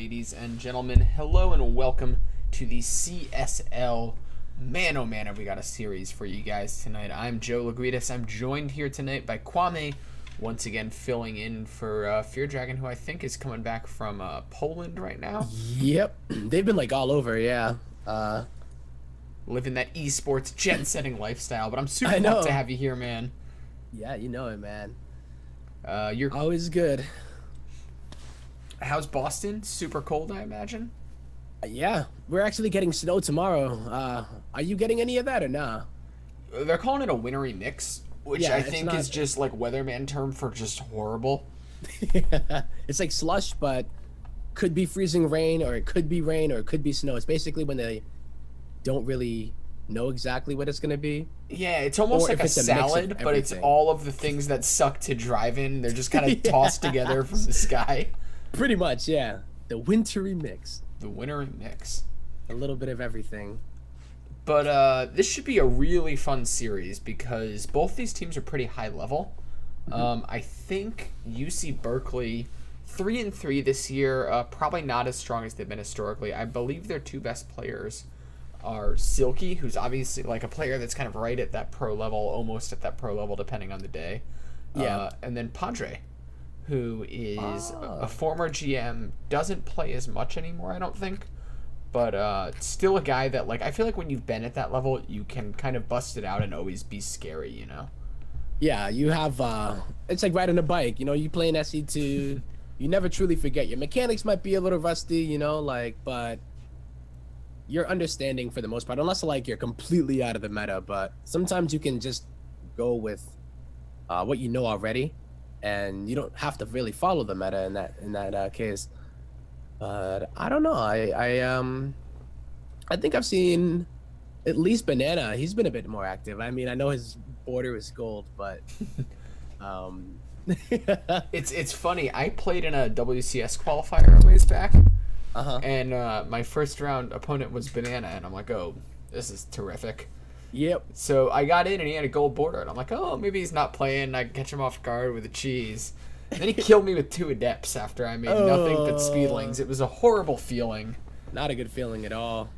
ladies and gentlemen. Hello and welcome to the CSL. Man, oh man, have we got a series for you guys tonight. I'm Joe Laguitas. I'm joined here tonight by Kwame, once again filling in for Fear Dragon, who I think is coming back from Poland right now. Yep, they've been like all over, yeah. Living that esports jet-setting lifestyle, but I'm super I know. pumped to have you here, man. Yeah, you know it, man. You're Always good. How's Boston? Super cold, I imagine. Yeah, we're actually getting snow tomorrow. Are you getting any of that or nah? They're calling it a wintry mix, which Yeah, I it's think not- is just like weatherman term for just horrible. It's like slush, but could be freezing rain, or it could be rain, or it could be snow. It's basically when they don't really know exactly what it's gonna be. Yeah, it's almost Or like if a it's a mix of salad, but it's everything. all of the things that suck to drive in. They're just kind of Yeah. tossed together from the sky. Pretty much, yeah. The wintry mix. The wintry mix. A little bit of everything. But this should be a really fun series because both these teams are pretty high level. I think UC Berkeley, 3-3 this year, probably not as strong as they've been historically. I believe their two best players are Silky, who's obviously like a player that's kind of right at that pro level, almost at that pro level, depending on the day. Yeah. And then Padre, who is a former GM, doesn't play as much anymore, I don't think. But still a guy that, like, I feel like when you've been at that level, you can kind of bust it out and always be scary, you know? Yeah, you have, it's like riding a bike, you know, you play in SE2, you never truly forget. Your mechanics might be a little rusty, you know, like, but you're understanding for the most part, unless, like, you're completely out of the meta, but sometimes you can just go with what you know already, and you don't have to really follow the meta in that case. But I don't know, I think I've seen at least Banana. He's been a bit more active. I mean, I know his border is gold, but It's funny. I played in a WCS qualifier a ways back, and my first round opponent was Banana, and I'm like, oh, this is terrific. Yep. So I got in, and he had a gold border, and I'm like, oh, maybe he's not playing. I can catch him off guard with a cheese. And then he killed me with 2 adepts after I made nothing but speedlings. It was a horrible feeling. Not a good feeling at all.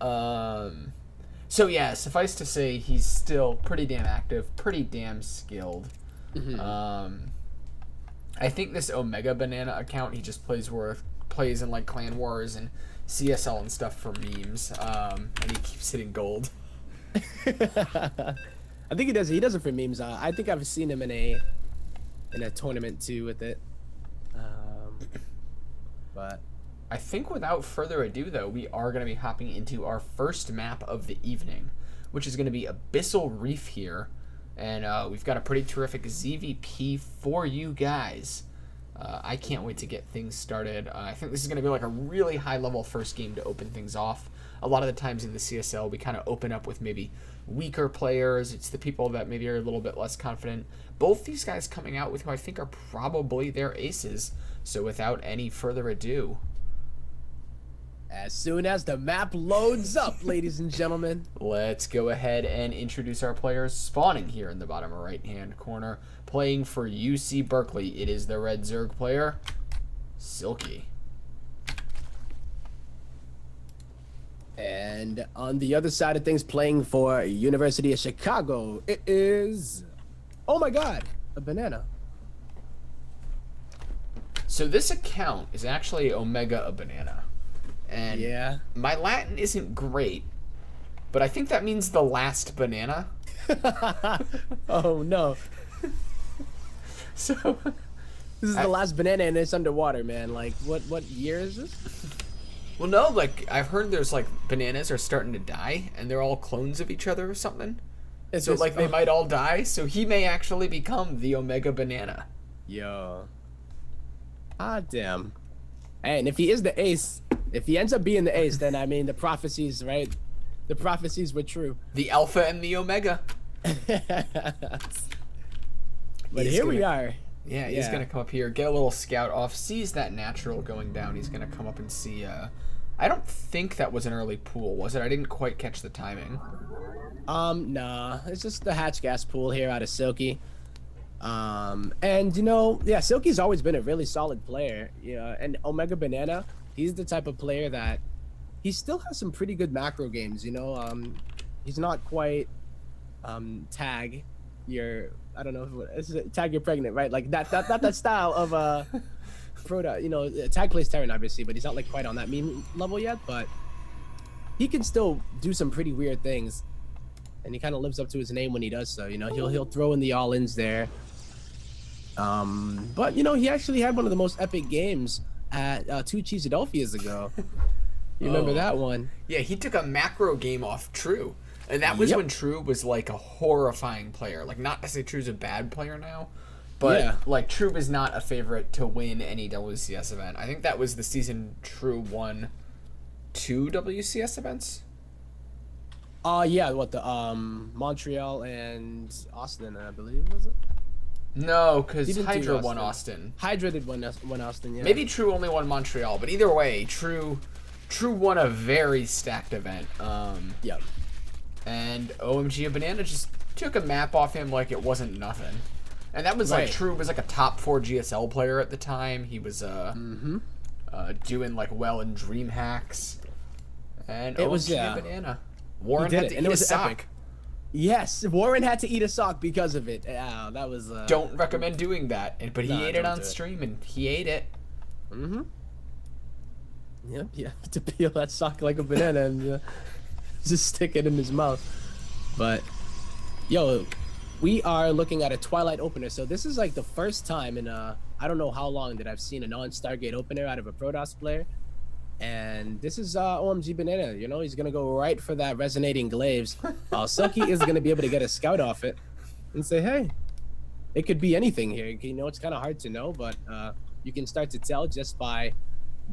So yeah, suffice to say, he's still pretty damn active, pretty damn skilled. I think this Omega Banana account, he just plays in like Clan Wars and CSL and stuff for memes, and he keeps hitting gold. I think he does it for memes. I think I've seen him in a tournament too with it. But I think without further ado, though, we are going to be hopping into our first map of the evening, which is going to be Abyssal Reef here. And we've got a pretty terrific ZVP for you guys. I can't wait to get things started. I think this is going to be like a really high-level first game to open things off. A lot of the times in the CSL, we kind of open up with maybe weaker players. It's the people that maybe are a little bit less confident. Both these guys coming out with who I think are probably their aces. So without any further ado, as soon as the map loads up, ladies and gentlemen, let's go ahead and introduce our players spawning here in the bottom right-hand corner. Playing for UC Berkeley, it is the Red Zerg player, Silky. and on the other side of things, playing for University of Chicago, it is, oh my God, a Banana. So this account is actually Omega a Banana. And Yeah. my Latin isn't great, but I think that means the last banana. Oh no. So This is the last banana and it's underwater, man. Like, what year is this? well, no, like I've heard there's like bananas are starting to die and they're all clones of each other or something. So like they might all die, so he may actually become the Omega Banana. Yo. Ah, damn. And if he is the ace, if he ends up being the ace, then I mean the prophecies, right? The prophecies were true. The Alpha and the Omega. But He's here we gonna- are. Yeah, he's gonna come up here, get a little scout off, sees that natural going down. He's gonna come up and see. I don't think that was an early pool, was it? I didn't quite catch the timing. Nah, it's just the hatch gas pool here out of Silky. And you know, yeah, Silky's always been a really solid player. Yeah, and Omega Banana, He's the type of player that he still has some pretty good macro games. You know, he's not quite tag your tag you're pregnant, right? Like that style of Proto. You know, tag plays Terran obviously, but he's not like quite on that meme level yet. But he can still do some pretty weird things, and he kind of lives up to his name when he does so. You know, he'll throw in the all-ins there. But you know, he actually had one of the most epic games at Two Cheese Adelphia's ago. You remember that one? Yeah, he took a macro game off True. And that was when True was like a horrifying player. Like, not to say True's a bad player now, but like True was not a favorite to win any WCS event. I think that was the season True won 2 WCS events. Yeah, what the Montreal and Austin, I believe, was it? No, because Hydra won Austin. Hydra did win Austin, yeah. Maybe True only won Montreal, but either way, True won a very stacked event. Yeah. And OMG Banana just took a map off him like it wasn't nothing. And that was like True was like a top 4 GSL player at the time. He was doing like well in dream hacks. And it was Banana. Warren had to eat a sock. Epic. Yes, Warren had to eat a sock because of it. Yeah, that was don't recommend doing that. But he ate it on stream and he ate it. Mm-hmm. Yep, you have to peel that sock like a banana and just stick it in his mouth. But yo, we are looking at a Twilight opener. So this is like the first time in I don't know how long that I've seen a non-Stargate opener out of a Protoss player. And this is OMG Banana. You know, he's gonna go right for that resonating glaives. Silky is gonna be able to get a scout off it and say, hey, it could be anything here. You know, it's kind of hard to know, but you can start to tell just by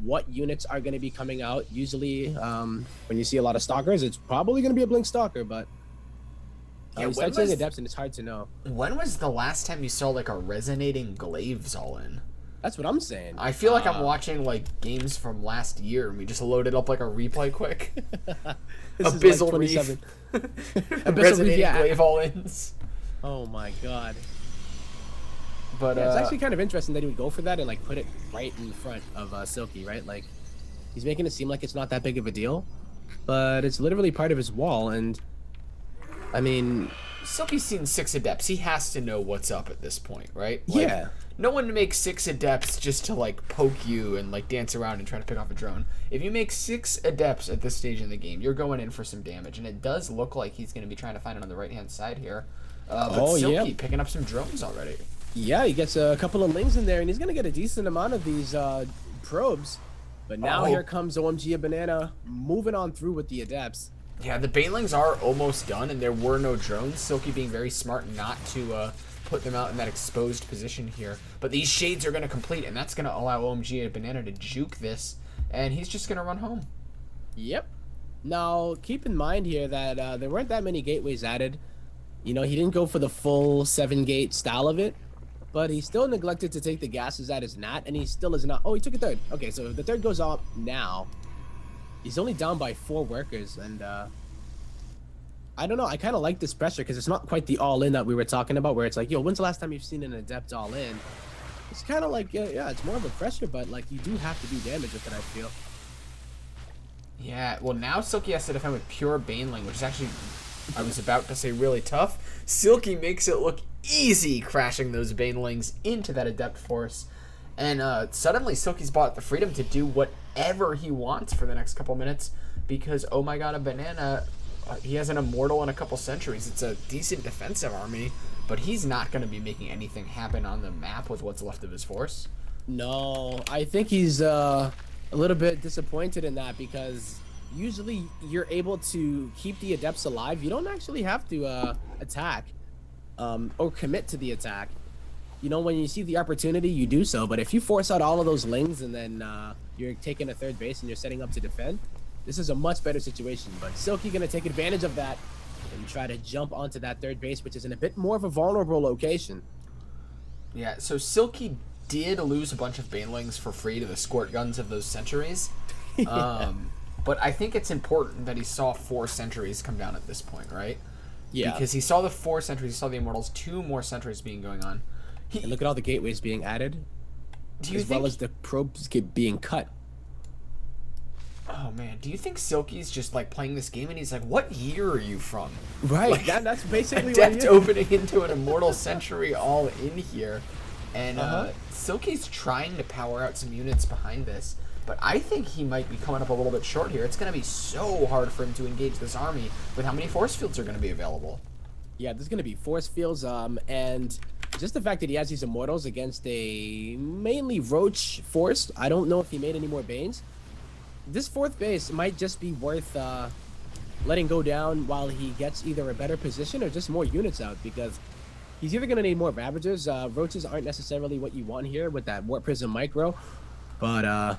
what units are going to be coming out. Usually, when you see a lot of stalkers, it's probably going to be a blink stalker, but you start seeing adepts and it's hard to know. When was the last time you saw like a resonating glaives all in? That's what I'm saying. I feel like I'm watching like games from last year and we just loaded up like a replay quick. Abyssal like Reef. Resonating glaive all-ins. Oh my god. But it's actually kind of interesting that he would go for that and like put it right in front of Silky, right? Like he's making it seem like it's not that big of a deal, but it's literally part of his wall. And I mean, Silky's seen 6 adepts. He has to know what's up at this point, right? Like, yeah. No one makes 6 adepts just to like poke you and like dance around and try to pick off a drone. If you make 6 adepts at this stage in the game, you're going in for some damage, and it does look like he's going to be trying to find it on the right hand side here. But Silky picking up some drones already. Yeah, he gets a couple of lings in there, and he's going to get a decent amount of these probes. But now here comes OMG Banana moving on through with the adepts. Yeah, the banelings are almost done, and there were no drones. Silky being very smart not to put them out in that exposed position here. But these shades are going to complete, and that's going to allow OMG Banana to juke this, and he's just going to run home. Yep. Now, keep in mind here that there weren't that many gateways added. You know, he didn't go for the full 7-gate style of it. But he still neglected to take the gases at his nat, and he still is not. Oh, he took a third. Okay, so the third goes up now. He's only down by 4 workers, and I don't know. I kind of like this pressure because it's not quite the all-in that we were talking about, where it's like, yo, when's the last time you've seen an adept all-in? It's kind of like, yeah, it's more of a pressure, but like you do have to do damage with it, I feel. Yeah, well, now Silky has to defend with pure Baneling, which is actually, I was about to say, really tough. Silky makes it look easy crashing those Banelings into that Adept Force. And suddenly Silky's bought the freedom to do whatever he wants for the next couple minutes because, oh my god, a Banana, he has an Immortal in a couple centuries. It's a decent defensive army, but he's not going to be making anything happen on the map with what's left of his force. No, I think he's a little bit disappointed in that because usually you're able to keep the Adepts alive. You don't actually have to attack. Or commit to the attack. You know, when you see the opportunity, you do so. But if you force out all of those lings and then you're taking a third base and you're setting up to defend, this is a much better situation. But Silky gonna take advantage of that and try to jump onto that third base, which is in a bit more of a vulnerable location. Yeah, so Silky did lose a bunch of Banelings for free to the squirt guns of those centuries. But I think it's important that he saw 4 centuries come down at this point, right? Yeah. Because he saw the 4 centuries, he saw the Immortals, 2 more centuries going on. And look at all the gateways being added, as well as the probes being cut. Oh man, do you think Silky's just like playing this game and he's like, "What year are you from?" Right, Like, that's basically what he Adept is. opening into an Immortal Century all in here, and Uh-huh. Silky's trying to power out some units behind this, but I think he might be coming up a little bit short here. It's going to be so hard for him to engage this army with how many force fields are going to be available. Yeah, there's gonna be force fields, and just the fact that he has these immortals against a mainly roach force. I don't know if he made any more banes. This fourth base might just be worth letting go down while he gets either a better position or just more units out, because he's either gonna need more ravagers. Roaches aren't necessarily what you want here with that warp prism micro, but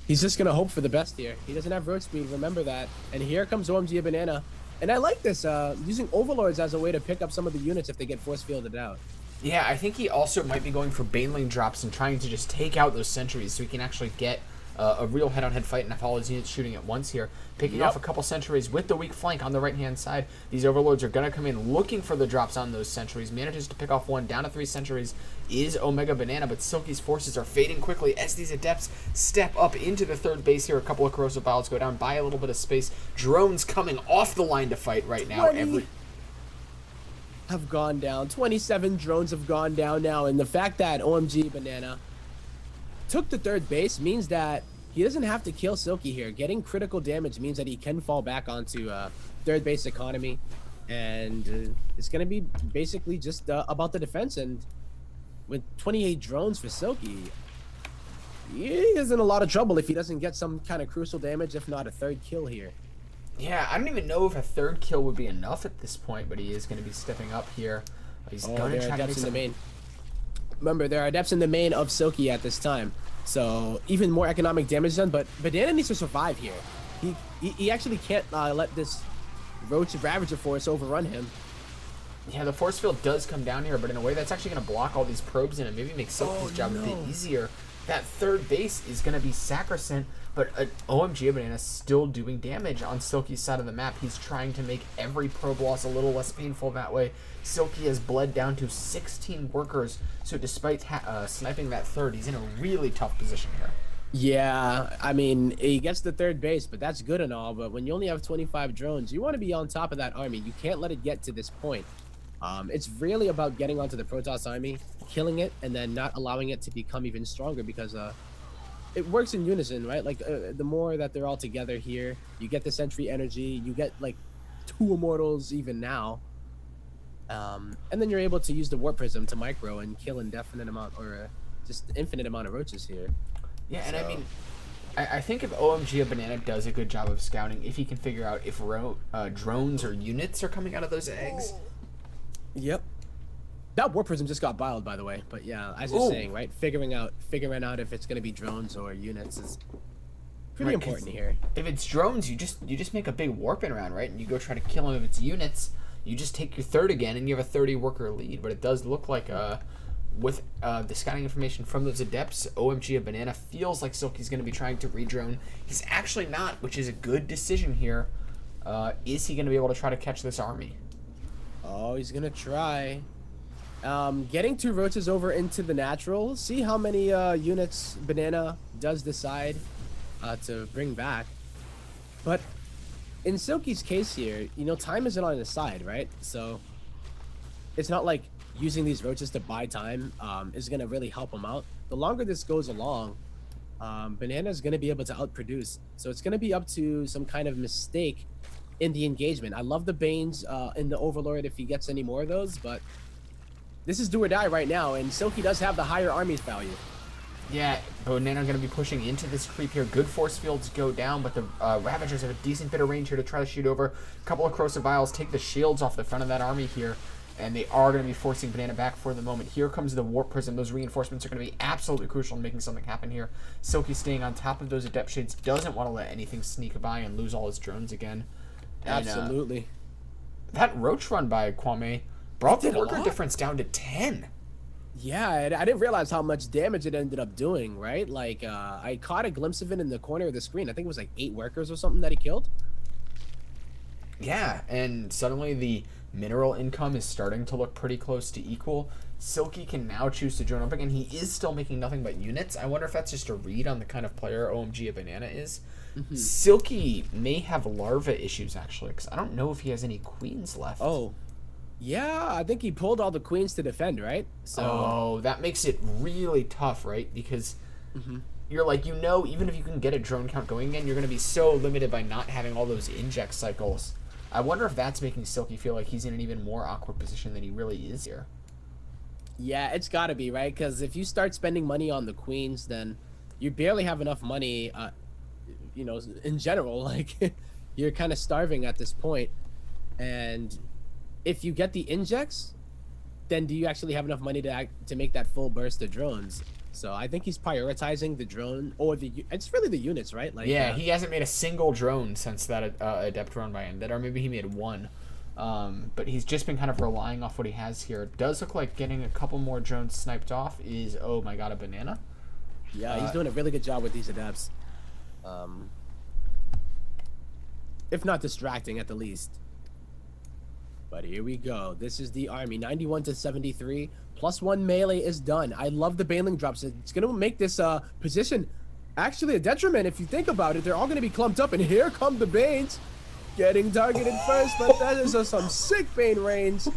he's just gonna hope for the best here. He doesn't have roach speed, remember that. And here comes OMG a banana. And I like this, using overlords as a way to pick up some of the units if they get force fielded out. Yeah, I think he also might be going for Baneling drops and trying to just take out those sentries so he can actually get a real head-on-head fight and have all his units shooting at once here. Picking off a couple sentries with the weak flank on the right-hand side. These overlords are going to come in looking for the drops on those sentries. Manages to pick off one. Down to 3 sentries is Omega Banana, but Silky's forces are fading quickly as these adepts step up into the third base here. A couple of corrosive vials go down, buy a little bit of space. Drones coming off the line to fight right now. Have gone down. 27 drones have gone down now, and the fact that OMG Banana took the third base means that he doesn't have to kill Silky here. Getting critical damage means that he can fall back onto third base economy, and it's going to be basically just about the defense. And with 28 drones for Silky, he is in a lot of trouble if he doesn't get some kind of crucial damage, if not a third kill here. Yeah, I don't even know if a third kill would be enough at this point, but he is going to be stepping up here. He's going to try to make in the some... main. Remember, there are adepts in the main of Silky at this time, so even more economic damage done. But Banana needs to survive here. He actually can't let this Roach Ravager force overrun him. Yeah, the force field does come down here, but in a way that's actually going to block all these probes in and maybe make Silky's job a bit easier. That third base is going to be sacrosanct, but OMG Banana still doing damage on Silky's side of the map. He's trying to make every probe loss a little less painful that way. Silky has bled down to 16 workers, so despite sniping that third, he's in a really tough position here. Yeah, I mean, he gets the third base, but that's good and all, but when you only have 25 drones, you want to be on top of that army. You can't let it get to this point. It's really about getting onto the Protoss army, killing it, and then not allowing it to become even stronger, because it works in unison, right? Like, the more that they're all together here, you get the sentry energy, you get, like, 2 immortals even now, and then you're able to use the warp prism to micro and kill indefinite amount, or just infinite amount of roaches here. Yeah, and I mean, I think if OMG a Banana does a good job of scouting, if he can figure out if drones or units are coming out of those eggs. Yep. That warp prism just got biled, by the way. But yeah, as you're saying, right? Figuring out if it's gonna be drones or units is pretty important here. If it's drones, you just make a big warping round, right? And you go try to kill him. If it's units, you just take your third again, and you have a 30 worker lead. But it does look like with the scouting information from those adepts, OMG a Banana feels like Silky's going to be trying to redrone. He's actually not, which is a good decision here. Is he going to be able to try to catch this army? Oh, he's gonna try. Getting 2 roaches over into the natural. See how many units Banana does decide to bring back. But in Silky's case here, you know, time isn't on his side, right? So it's not like using these roaches to buy time is going to really help him out. The longer this goes along, Banana's going to be able to outproduce. So it's going to be up to some kind of mistake in the engagement. I love the Banes in the Overlord if he gets any more of those, but this is do or die right now, and Silky does have the higher armies value. Yeah, Banana going to be pushing into this creep here. Good force fields go down, but the Ravagers have a decent bit of range here to try to shoot over. A couple of corrosive vials take the shields off the front of that army here, and they are going to be forcing Banana back for the moment. Here comes the Warp Prism. Those reinforcements are going to be absolutely crucial in making something happen here. Silky staying on top of those Adept Shades, doesn't want to let anything sneak by and lose all his drones again. And, Absolutely. That Roach run by Kwame brought the worker difference down to 10. Yeah, I didn't realize how much damage it ended up doing, right? Like, I caught a glimpse of it in the corner of the screen. I think it was like 8 workers or something that he killed. Yeah, and suddenly the mineral income is starting to look pretty close to equal. Silky can now choose to drone up again. He is still making nothing but units. I wonder if that's just a read on the kind of player OMG a Banana is. Silky may have larva issues, actually, because I don't know if he has any queens left. Oh, yeah, I think he pulled all the queens to defend, right? So Oh, that makes it really tough, right? Because you're like, even if you can get a drone count going again, you're going to be so limited by not having all those inject cycles. I wonder if that's making Silky feel like he's in an even more awkward position than he really is here. yeah, it's got to be, right? Because if you start spending money on the queens, then you barely have enough money, in general. Like, you're kind of starving at this point. And if you get the injects, then do you actually have enough money to make that full burst of drones? So I think he's prioritizing the drone, or it's really the units, right? Like, Yeah, he hasn't made a single drone since that adept run by him. Or maybe he made one. But he's just been kind of relying off what he has here. It does look like getting a couple more drones sniped off is, oh my god, a banana. Yeah, he's doing a really good job with these adepts. If not distracting, at the least. But here we go. This is the army. 91 to 73. +1 melee is done. I love the bailing drops. It's going to make this position actually a detriment if you think about it. They're all going to be clumped up, and here come the Banes getting targeted first. But that is some sick Bane range.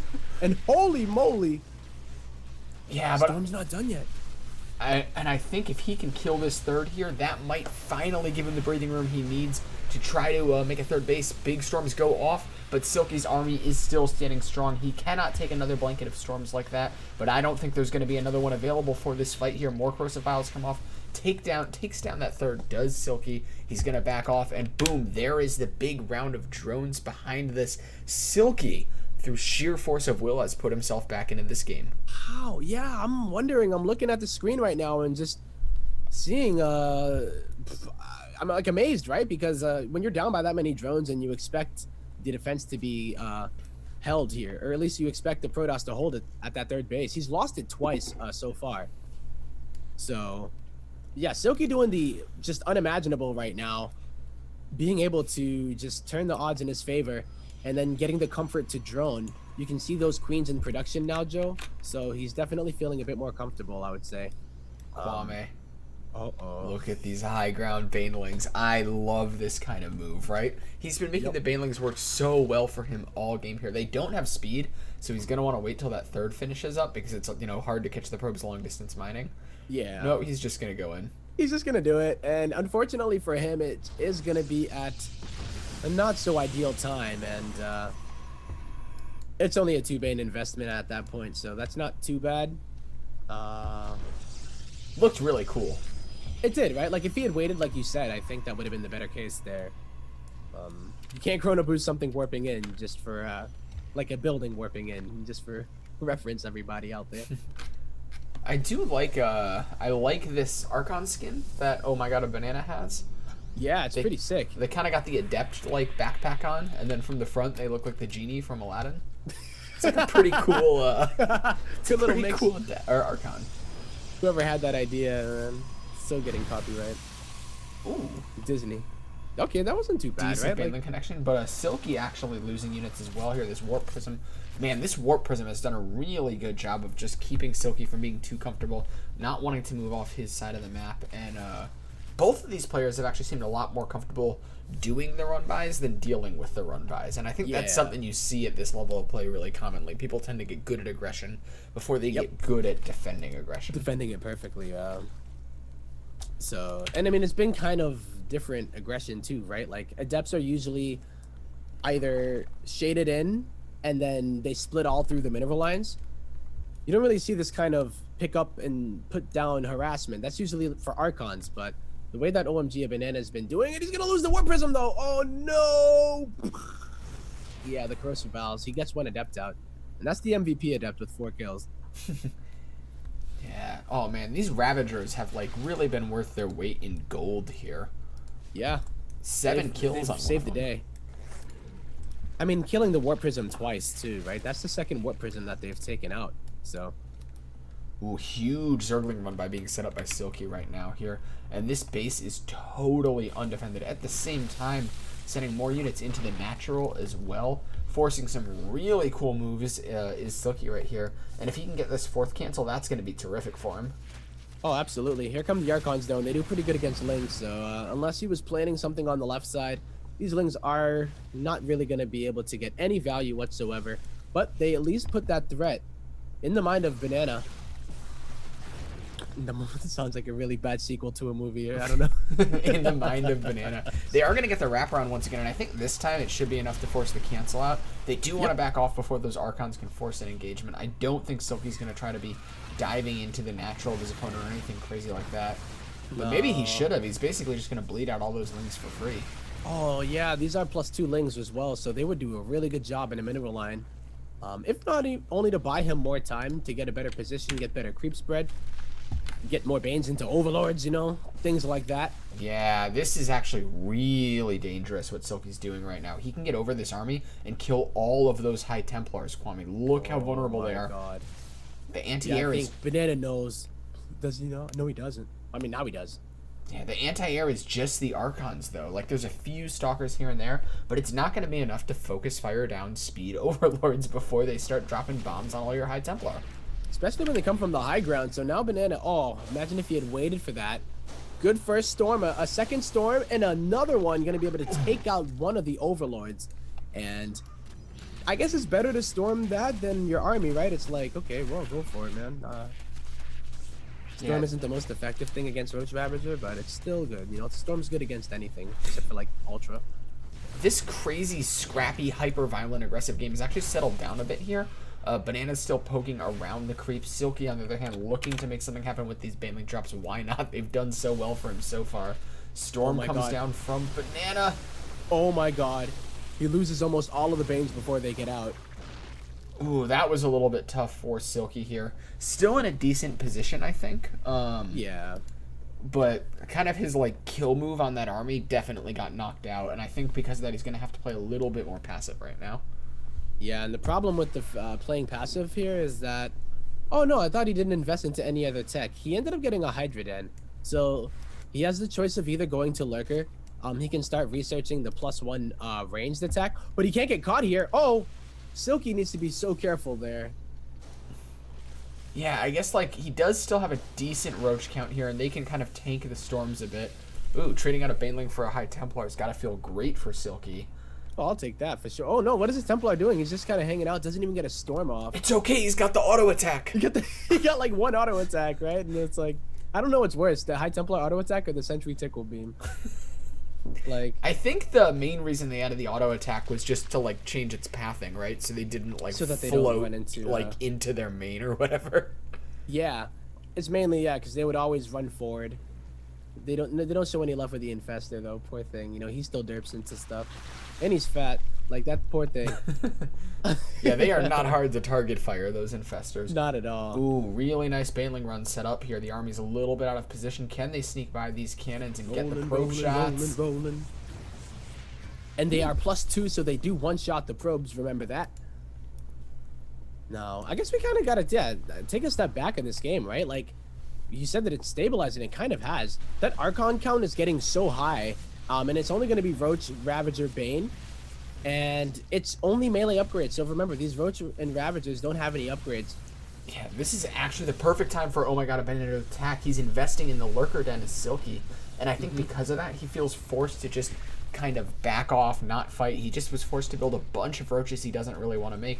And holy moly. Yeah, but Storm's not done yet. I think if he can kill this third here, that might finally give him the breathing room he needs to try to make a third base. Big storms go off, but Silky's army is still standing strong. He cannot take another blanket of storms like that, but I don't think there's going to be another one available for this fight here. More corrosive vials come off. Takes down that third, does Silky. He's going to back off, and boom, there is the big round of drones behind this. Silky, through sheer force of will, has put himself back into this game. How? Yeah, I'm wondering. I'm looking at the screen right now and just seeing I'm like amazed, right? Because when you're down by that many drones and you expect the defense to be held here, or at least you expect the Protoss to hold it at that third base. He's lost it twice so far. So yeah, Silky doing the just unimaginable right now, being able to just turn the odds in his favor and then getting the comfort to drone. You can see those queens in production now, Joe. So he's definitely feeling a bit more comfortable, I would say. Kwame. Uh-oh. Look at these high ground Banelings. I love this kind of move, right? He's been making the Banelings work so well for him all game here. They don't have speed, so he's going to want to wait till that third finishes up because it's, hard to catch the probes long distance mining. Yeah. No, he's just going to go in. He's just going to do it. And unfortunately for him, it is going to be at a not so ideal time. And it's only a 2-Bane investment at that point, so that's not too bad. Looked really cool. It did, right? Like, if he had waited, like you said, I think that would have been the better case there. You can't chrono boost something warping in just for, like a building warping in, just for reference, everybody out there. I do like, I like this Archon skin that Oh My God a Banana has. Yeah, it's pretty sick. They kind of got the Adept-like backpack on, and then from the front, they look like the genie from Aladdin. It's like a pretty cool, Good little mix. Cool Archon. Whoever had that idea, man, still getting copyright. Ooh. Disney. Okay, that wasn't too bad, Decent right? Banelin connection, but Silky actually losing units as well here. This Warp Prism. Man, this Warp Prism has done a really good job of just keeping Silky from being too comfortable, not wanting to move off his side of the map, and both of these players have actually seemed a lot more comfortable doing the run-bys than dealing with the run-bys, and I think that's something you see at this level of play really commonly. People tend to get good at aggression before they get good at defending aggression. Defending it perfectly. So, and I mean, it's been kind of different aggression too, right? Like, Adepts are usually either shaded in and then they split all through the mineral lines. You don't really see this kind of pick up and put down harassment. That's usually for Archons, but the way that OMG a Banana has been doing it, he's gonna lose the Warp Prism though. Oh no! Yeah, the Corrosive Valves. He gets one Adept out, and that's the MVP Adept with 4 kills. Yeah. Oh man, these Ravagers have like really been worth their weight in gold here. Yeah. 7 kills on saved the one of them. day. I mean, killing the Warp Prism twice too, right? That's the second Warp Prism that they've taken out. So. Ooh, huge Zergling run by being set up by Silky right now here. And this base is totally undefended. At the same time, sending more units into the natural as well, forcing some really cool moves is Silky right here. And if he can get this 4th cancel, that's going to be terrific for him. Oh, absolutely. Here come the Archons, though, and they do pretty good against Lings, so unless he was planning something on the left side, these Lings are not really going to be able to get any value whatsoever. But they at least put that threat in the mind of Banana. It sounds like a really bad sequel to a movie. I don't know. In the mind of Banana. They are going to get the wraparound once again, and I think this time it should be enough to force the cancel out. They do want to back off before those Archons can force an engagement. I don't think Silky's going to try to be diving into the natural of his opponent or anything crazy like that. But maybe he should have. He's basically just going to bleed out all those Lings for free. Oh, yeah. These are +2 Lings as well, so they would do a really good job in a mineral line. If not, only to buy him more time to get a better position, get better creep spread, get more Banes into Overlords, you know, things like that. Yeah, this is actually really dangerous what Silky's doing right now. He can get over this army and kill all of those High Templars, Kwame. Look how vulnerable they are. God. The anti-air I is... think Banana knows. Does he know? No, he doesn't. I mean, now he does. Yeah, the anti-air is just the Archons, though. Like, there's a few Stalkers here and there, but it's not going to be enough to focus fire down speed Overlords before they start dropping bombs on all your High Templar. Especially when they come from the high ground. So now Banana, oh, imagine if he had waited for that. Good first storm, a second storm, and another one going to be able to take out one of the Overlords. And I guess it's better to storm that than your army, right? It's like, okay, well, go for it, man. Storm isn't the most effective thing against Roach Ravager, but it's still good. You know, Storm's good against anything, except for, like, Ultra. This crazy, scrappy, hyper-violent, aggressive game has actually settled down a bit here. Banana's still poking around the creeps. Silky, on the other hand, looking to make something happen with these Baneling drops. Why not? They've done so well for him so far. Storm comes down from Banana. Oh my god. He loses almost all of the Banes before they get out. Ooh, that was a little bit tough for Silky here. Still in a decent position, I think. Yeah. But kind of his, like, kill move on that army definitely got knocked out. And I think because of that, he's going to have to play a little bit more passive right now. Yeah, and the problem with the playing passive here is that... Oh, no, I thought he didn't invest into any other tech. He ended up getting a Hydra Den. So he has the choice of either going to Lurker. He can start researching the +1 ranged attack. But he can't get caught here. Oh! Silky needs to be so careful there. Yeah, I guess, like, he does still have a decent Roach count here, and they can kind of tank the storms a bit. Ooh, trading out a Baneling for a High Templar's got to feel great for Silky. Oh, I'll take that for sure. Oh, no, what is this Templar doing? He's just kind of hanging out, doesn't even get a storm off. It's okay, he's got the auto attack. He got, like, one auto attack, right? And it's like, I don't know what's worse, the High Templar auto attack or the Sentry Tickle Beam. Like, I think the main reason they added the auto attack was just to, like, change its pathing, right? So they didn't, like, so that they float don't run into, into their main or whatever. Yeah, it's mainly because they would always run forward. They don't show any love for the Infestor though. Poor thing, you know, he still derps into stuff, and he's fat. Like that poor thing. Yeah, they are not hard to target fire, those Infestors. Not at all. Ooh, really nice Baneling run set up here. The army's a little bit out of position. Can they sneak by these cannons and get the probe shots? Rolling. And they are +2, so they do one-shot the probes. Remember that. No, I guess we kind of got to take a step back in this game, right? Like, you said that it's stabilized, and it kind of has. That Archon count is getting so high, and it's only going to be Roach, Ravager, Bane, and it's only melee upgrades. So remember, these Roach and Ravagers don't have any upgrades. Yeah, this is actually the perfect time for, oh my god, a Bane to attack. He's investing in the Lurker Den as Silky, and I think because of that, he feels forced to just kind of back off, not fight. He just was forced to build a bunch of Roaches he doesn't really want to make.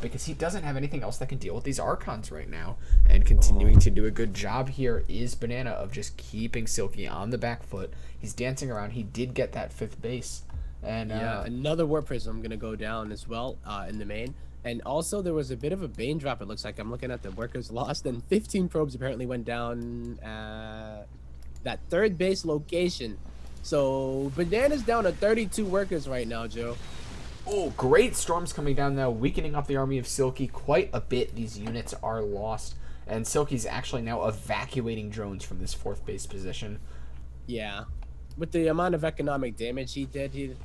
Because he doesn't have anything else that can deal with these Archons right now. And continuing to do a good job here is Banana of just keeping Silky on the back foot. He's dancing around. He did get that 5th base. And yeah, another Warp Prism going to go down as well in the main. And also there was a bit of a Bane drop, it looks like. I'm looking at the workers lost. And 15 probes apparently went down at that 3rd base location. So Banana's down to 32 workers right now, Joe. Oh, great storms coming down now, weakening up the army of Silky quite a bit. These units are lost, and Silky's actually now evacuating drones from this 4th base position. Yeah, with the amount of economic damage he did,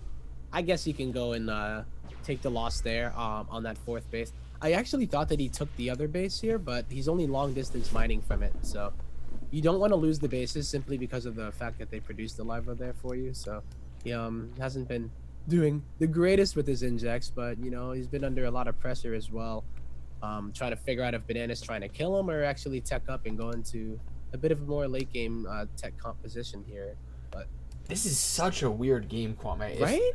I guess he can go and take the loss there on that 4th base. I actually thought that he took the other base here, but he's only long distance mining from it, so you don't want to lose the bases simply because of the fact that they produced the lava there for you. So He hasn't been doing the greatest with his injects, but you know he's been under a lot of pressure as well. Trying to figure out if Banana's trying to kill him or actually tech up and go into a bit of a more late game tech composition here. But This is such a weird game, Kwame. right?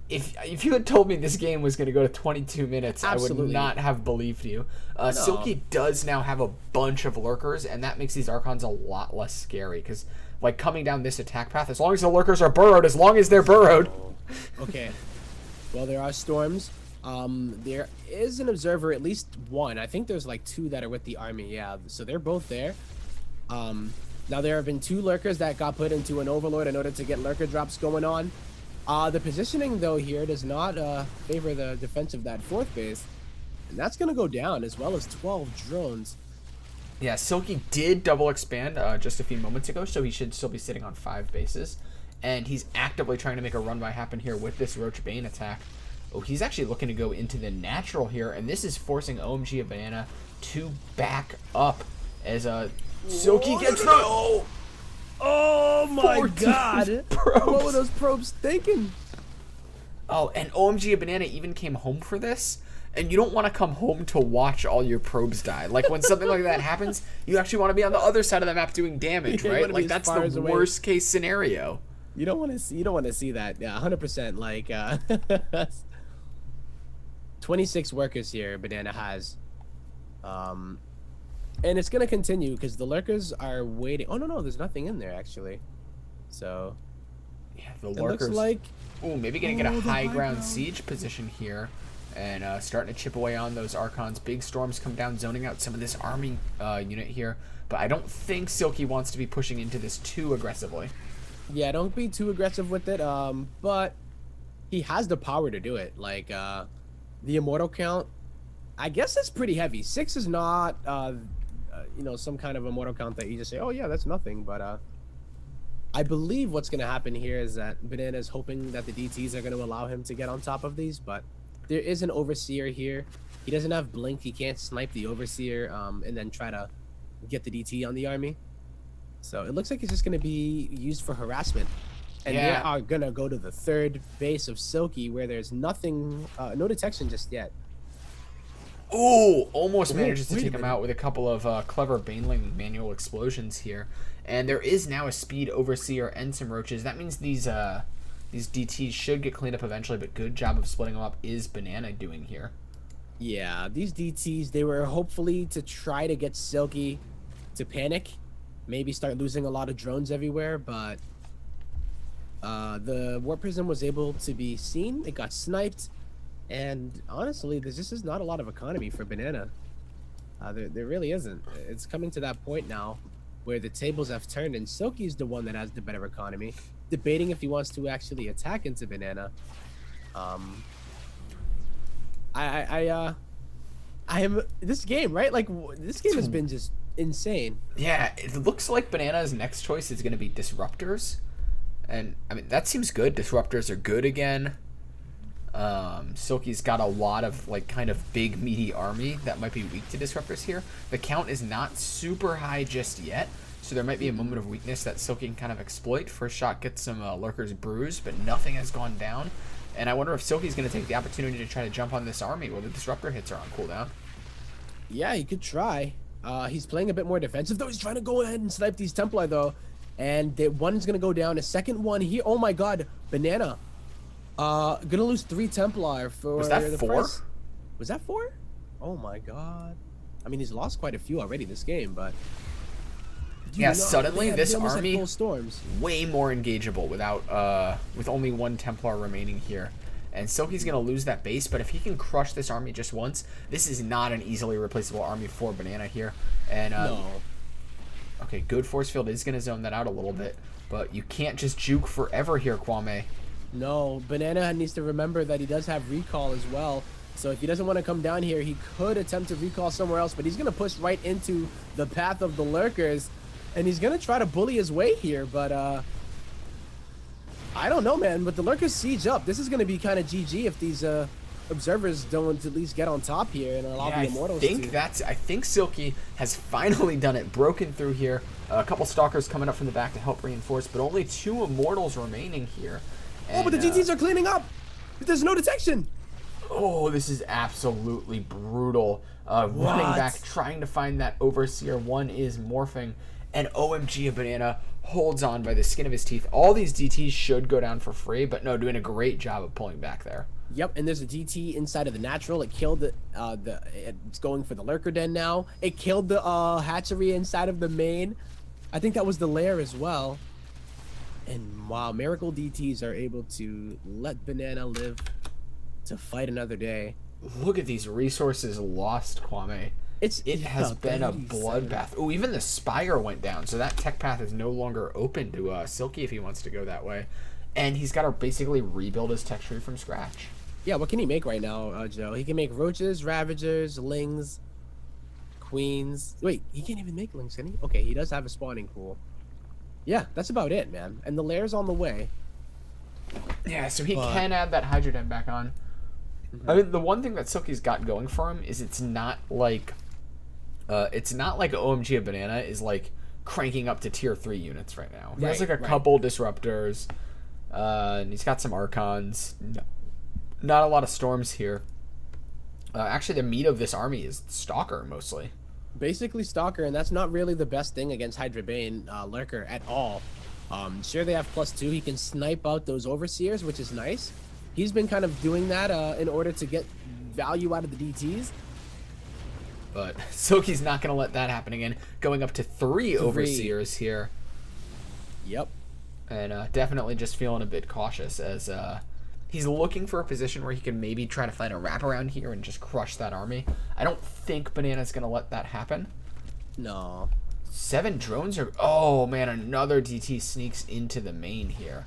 If you had told me this game was going to go to 22 minutes, I would Absolutely. not have believed you. Silky does now have a bunch of lurkers, and that makes these Archons a lot less scary, because like coming down this attack path, as long as the lurkers are burrowed, as long as they're burrowed. Okay. Well, there are storms. There is an observer, at least one. I think there's like two that are with the army. Yeah, so they're both there. Now there have been two lurkers that got put into an overlord in order to get lurker drops going on. The positioning though here does not favor the defense of that fourth base, and that's gonna go down as well as 12 drones. Yeah, Silky did double expand just a few moments ago, so he should still be sitting on 5 bases. And he's actively trying to make a run-by happen here with this Roach Bane attack. Oh, he's actually looking to go into the natural here, and this is forcing OMG of Banana to back up as Silky gets the... Oh my 14 god! probes. What were those probes thinking? Oh, and OMG of Banana even came home for this. And you don't want to come home to watch all your probes die. Like, when something like that happens, you actually want to be on the other side of the map doing damage, You right? wanna be Like, as that's far the as away. worst case scenario. You don't want to see. You don't want to see that. Yeah, 100%. Like, 26 workers here. Banana has, and it's gonna continue because the lurkers are waiting. Oh no, there's nothing in there actually. So Yeah, the it lurkers. looks like Ooh, maybe gonna get a the high high ground ground. siege position here. And starting to chip away on those Archons. Big storms come down, zoning out some of this army unit here. But I don't think Silky wants to be pushing into this too aggressively. yeah, don't be too aggressive with it. But he has the power to do it. Like, the immortal count, I guess that's pretty heavy. 6 is not, you know, some kind of immortal count that you just say, oh yeah, that's nothing. But I believe what's gonna happen here is that Banana is hoping that the DTs are gonna allow him to get on top of these, but there is an overseer here. He doesn't have blink. He can't snipe the overseer and then try to get the DT on the army. So it looks like it's just gonna be used for harassment. And they Yeah. are gonna go to the third base of Silky where there's nothing, no detection just yet. Ooh, almost manages to wait a take him minute. out with a couple of clever Baneling manual explosions here. And there is now a speed overseer and some roaches. That means these DTs should get cleaned up eventually, but good job of splitting them up is Banana doing here. Yeah, these DTs, they were hopefully to try to get Silky to panic, maybe start losing a lot of drones everywhere, but the Warp Prism was able to be seen. It got sniped, and honestly, this is not a lot of economy for Banana. There really isn't. It's coming to that point now where the tables have turned, and Silky's the one that has the better economy, debating if he wants to actually attack into Banana. I am this game, right? Like this game has been just insane. Yeah, it looks like Banana's next choice is going to be Disruptors. And, I mean, that seems good. Disruptors are good again. Silky's got a lot of, like, kind of big, meaty army that might be weak to Disruptors here. The count is not super high just yet, so there might be a moment of weakness that Silky can kind of exploit. First shot gets some Lurkers bruised, but nothing has gone down. And I wonder if Silky's going to take the opportunity to try to jump on this army while the Disruptor hits are on cooldown. Yeah, he could try. He's playing a bit more defensive though. He's trying to go ahead and snipe these Templar though. And one's gonna go down. A second one here. Oh my god, Banana. Gonna lose 3 Templar for Was that the 4? price. Was that 4? Oh my god. I mean, he's lost quite a few already this game, but Yeah, suddenly this they almost had army full storms. way more engageable without with only 1 Templar remaining here. And Silky's going to lose that base, but if he can crush this army just once, this is not an easily replaceable army for Banana here. And No. okay, good force field is going to zone that out a little bit, but you can't just juke forever here, Kwame. No, Banana needs to remember that he does have recall as well. So if he doesn't want to come down here, he could attempt to recall somewhere else, but he's going to push right into the path of the lurkers, and he's going to try to bully his way here, but I don't know, man, but the lurkers siege up. This is going to be kind of GG if these observers don't at least get on top here and allow Yeah, the immortals I think Silky has finally done it, broken through here. A couple stalkers coming up from the back to help reinforce, but only 2 immortals remaining here. Oh, but the DTs are cleaning up. There's no detection. Oh, this is absolutely brutal. Running back, trying to find that Overseer. One is morphing. And OMG, a banana holds on by the skin of his teeth. All these DTs should go down for free, but no, doing a great job of pulling back there. Yep, and there's a DT inside of the natural. It killed it's going for the lurker den now. It killed the hatchery inside of the main. I think that was the lair as well. And wow, Miracle DTs are able to let Banana live to fight another day. Look at these resources lost, Kwame. It has been a bloodbath. Oh, even the Spire went down, so that tech path is no longer open to Silky if he wants to go that way. And he's got to basically rebuild his tech tree from scratch. Yeah, what can he make right now, Joe? He can make roaches, ravagers, lings, queens. Wait, he can't even make lings, can he? Okay, he does have a spawning pool. Yeah, that's about it, man. And the lair's on the way. Yeah, so he can add that Hydro Den back on. I mean, the one thing that Silky's got going for him is it's not like OMG a Banana is like cranking up to tier 3 units right now. He has like a couple disruptors, and he's got some Archons. Not a lot of storms here. Actually, the meat of this army is Stalker mostly. Basically Stalker, and that's not really the best thing against Hydra Bane Lurker at all. Sure, they have +2. He can snipe out those Overseers, which is nice. He's been kind of doing that in order to get value out of the DTs. But Silky's not going to let that happen again. Going up to 3 Overseers here. Yep. And definitely just feeling a bit cautious as he's looking for a position where he can maybe try to find a wraparound here and just crush that army. I don't think Banana's going to let that happen. No. 7 drones are... Oh, man, another DT sneaks into the main here.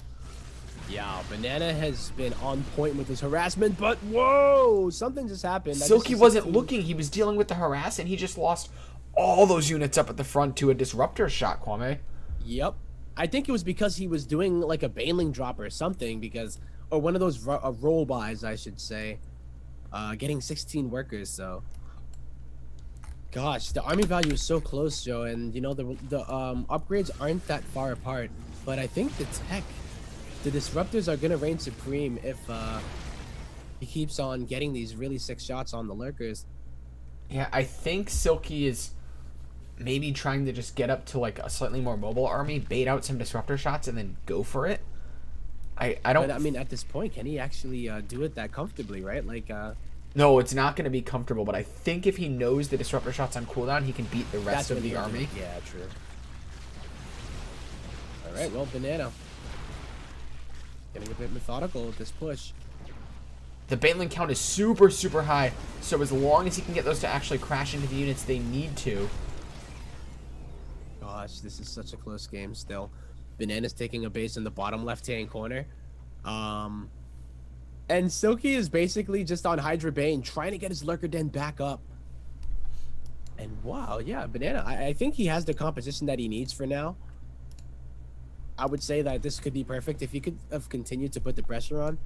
Yeah, Banana has been on point with his harassment, but whoa! Something just happened. Silky wasn't looking. He was dealing with the harass, and he just lost all those units up at the front to a disruptor shot, Kwame. Yep. I think it was because he was doing like a Baneling drop or something, or one of those roll buys, I should say. Getting 16 workers, so... Gosh, the army value is so close, Joe, and you know, the upgrades aren't that far apart, but I think the disruptors are gonna reign supreme if he keeps on getting these really sick shots on the lurkers. Yeah, I think Silky is maybe trying to just get up to like a slightly more mobile army, bait out some disruptor shots, and then go for it. I don't. But I mean, at this point, can he actually do it that comfortably? Right? Like. No, it's not going to be comfortable. But I think if he knows the disruptor shots on cooldown, he can beat the rest of the army. Yeah, true. All right, well, Banana. Getting a bit methodical with this push. The Baneling count is super, super high, so as long as he can get those to actually crash into the units they need to. Gosh, this is such a close game still. Banana's taking a base in the bottom left-hand corner. And Silky is basically just on Hydra Bane, trying to get his Lurker Den back up. And wow, yeah, Banana, I think he has the composition that he needs for now. I would say that this could be perfect if he could have continued to put the pressure on.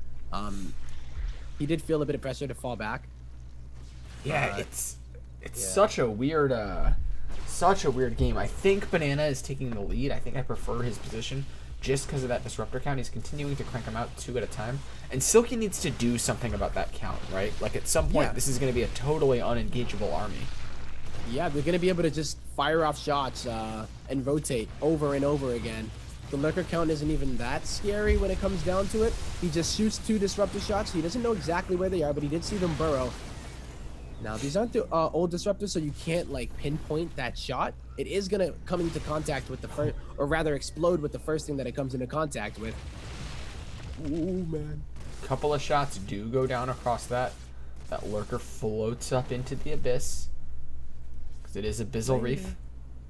He did feel a bit of pressure to fall back. Yeah, it's such a weird game. I think Banana is taking the lead. I think I prefer his position just because of that disruptor count. He's continuing to crank them out 2 at a time. And Silky needs to do something about that count, right? Like at some point, this is going to be a totally unengageable army. Yeah, they're going to be able to just fire off shots and rotate over and over again. The lurker count isn't even that scary when it comes down to it. He just shoots 2 disruptor shots. He doesn't know exactly where they are, but he did see them burrow. Now, these aren't the old disruptors, so you can't like pinpoint that shot. It is going to come into contact with the first, or rather explode with the first thing that it comes into contact with. Ooh, man. Couple of shots do go down across that. That lurker floats up into the abyss. Because it is Abyssal Reef.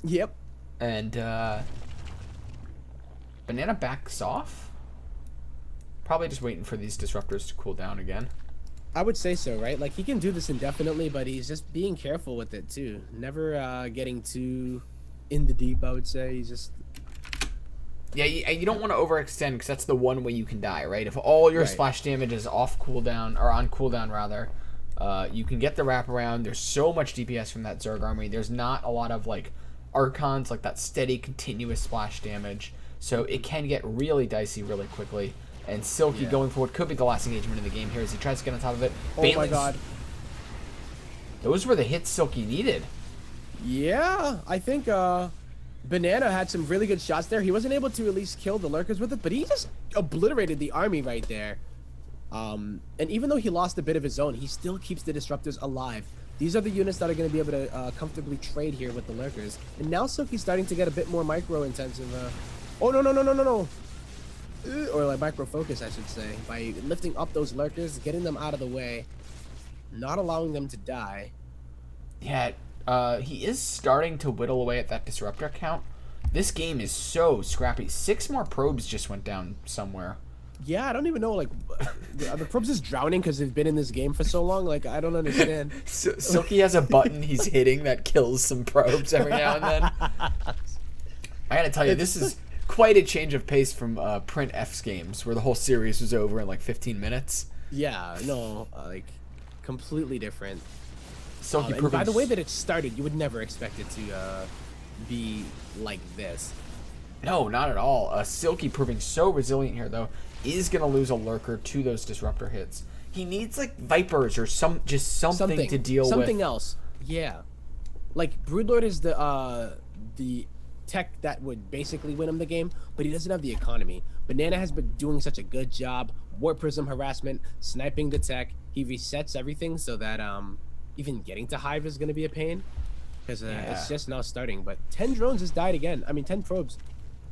Yep. And Banana backs off. Probably just waiting for these disruptors to cool down again. I would say so, right? Like, he can do this indefinitely, but he's just being careful with it, too. Never getting too in the deep, I would say. He's just... Yeah, you don't want to overextend, because that's the one way you can die, right? If all your splash damage is off cooldown, or on cooldown, rather, you can get the wraparound. There's so much DPS from that Zerg army. There's not a lot of, like, Archons, like that steady, continuous splash damage. So it can get really dicey really quickly. And Silky Yeah. going for what could be the last engagement in the game here as he tries to get on top of it. Oh my Bailey's- god. Those were the hits Silky needed. Yeah, I think Banana had some really good shots there. He wasn't able to at least kill the lurkers with it, but he just obliterated the army right there. And even though he lost a bit of his own, he still keeps the disruptors alive. These are the units that are going to be able to comfortably trade here with the lurkers. And now Silky's starting to get a bit more micro-intensive. Oh, no. Or like micro-focus, I should say. By lifting up those lurkers, getting them out of the way, not allowing them to die. Yeah, he is starting to whittle away at that disruptor count. This game is so scrappy. 6 more probes just went down somewhere. Yeah, I don't even know, like, are the probes just drowning because they've been in this game for so long? Like, I don't understand. Silky has a button he's hitting that kills some probes every now and then. I gotta tell you, this is quite a change of pace from Print F's games, where the whole series was over in like 15 minutes. Yeah, no, like, completely different. Silky And by the way that it started, you would never expect it to be like this. No, not at all. Silky proving so resilient here, though, is going to lose a lurker to those disruptor hits. He needs, like, Vipers or something to deal with. Something else. Yeah. Like, Broodlord is the tech that would basically win him the game, but he doesn't have the economy. Banana has been doing such a good job. Warp Prism harassment, sniping the tech. He resets everything so that even getting to Hive is going to be a pain. Because it's just now starting. But 10 drones just died again. I mean, 10 probes.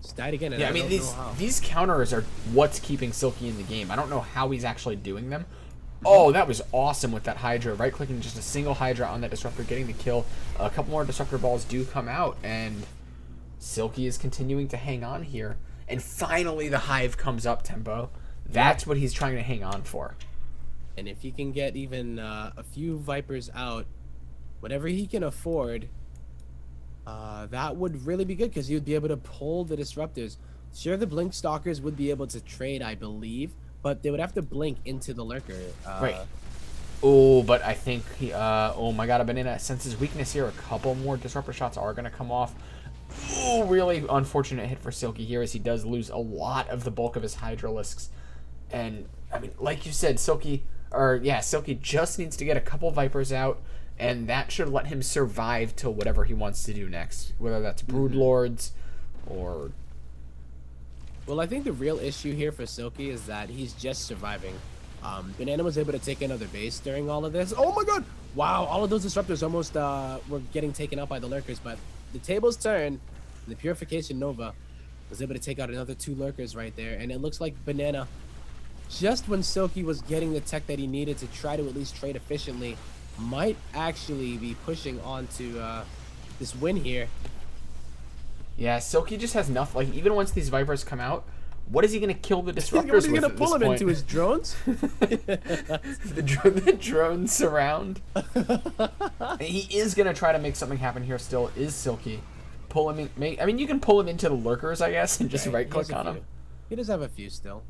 Just died again. And Yeah, I mean, these counters are what's keeping Silky in the game. I don't know how he's actually doing them. Oh, that was awesome with that Hydra. Right-clicking just a single Hydra on that Disruptor, getting the kill. A couple more Disruptor balls do come out, and Silky is continuing to hang on here. And finally the Hive comes up, Tempo. That's what he's trying to hang on for. And if he can get even a few Vipers out, whatever he can afford, that would really be good because he would be able to pull the disruptors. Sure, the Blink Stalkers would be able to trade, I believe, but they would have to blink into the lurker. Right. Oh, but I think he, oh my god, a Banana senses weakness here. A couple more disruptor shots are going to come off. Oh, really unfortunate hit for Silky here as he does lose a lot of the bulk of his Hydralisks. And, I mean, like you said, Silky just needs to get a couple Vipers out, and that should let him survive till whatever he wants to do next. Whether that's Broodlords or... Well, I think the real issue here for Silky is that he's just surviving. Banana was able to take another base during all of this. Oh my god! Wow, all of those disruptors almost were getting taken out by the lurkers, but the tables turned, and the Purification Nova was able to take out another 2 lurkers right there, and it looks like Banana, just when Silky was getting the tech that he needed to try to at least trade efficiently, might actually be pushing on to this win here. Yeah, Silky just has enough. Like, even once these Vipers come out, what is he going to kill the Disruptors What is he with gonna at pull this him point? into his drones? the drones surround. He is going to try to make something happen here still, is Silky. Pull him in. I mean, you can pull him into the lurkers, I guess, and just right-click on him. He does have a few still.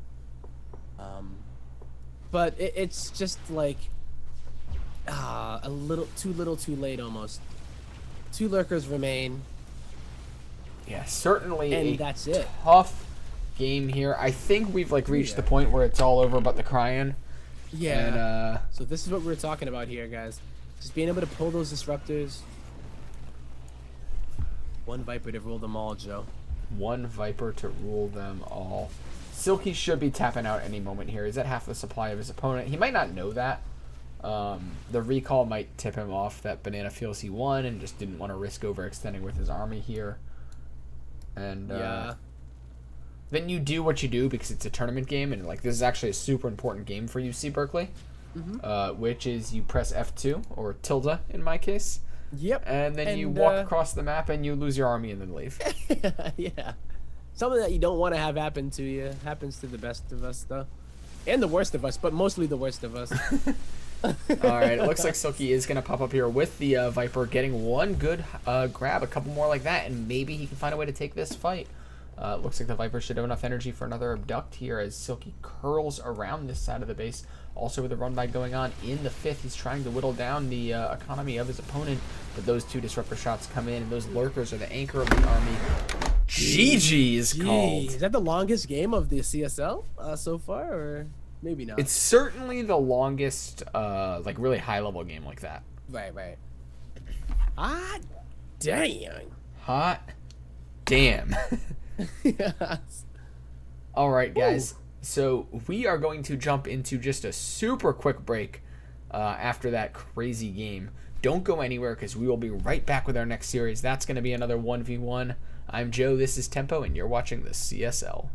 But it's just like a little too late almost. 2 lurkers remain. Yeah, certainly And a that's it. tough game here. I think we've like reached the point where it's all over but the crying. Yeah. And, so this is what we're talking about here, guys. Just being able to pull those disruptors. 1 Viper to rule them all, Joe. 1 Viper to rule them all. Silky should be tapping out any moment here. He's at half the supply of his opponent. He might not know that. The recall might tip him off that Banana feels he won and just didn't want to risk overextending with his army here. And then you do what you do because it's a tournament game, and like this is actually a super important game for UC Berkeley, which is you press F2 or tilde in my case. Yep. And then you walk across the map and you lose your army and then leave. Yeah. Something that you don't want to have happen to you happens to the best of us, though, and the worst of us, but mostly the worst of us. All right, it looks like Silky is going to pop up here with the Viper, getting 1 good grab, a couple more like that, and maybe he can find a way to take this fight. Looks like the Viper should have enough energy for another abduct here as Silky curls around this side of the base. Also with a run by going on in the 5th, he's trying to whittle down the economy of his opponent, but those 2 disruptor shots come in, and those lurkers are the anchor of the army. GG is Gee, called. is that the longest game of the CSL so far, or maybe not? It's certainly the longest, like really high level game like that. Right. Ah, dang. Hot damn. Yes. All right, guys. So we are going to jump into just a super quick break after that crazy game. Don't go anywhere because we will be right back with our next series. That's going to be another 1v1. I'm Joe, this is Tempo, and you're watching the CSL.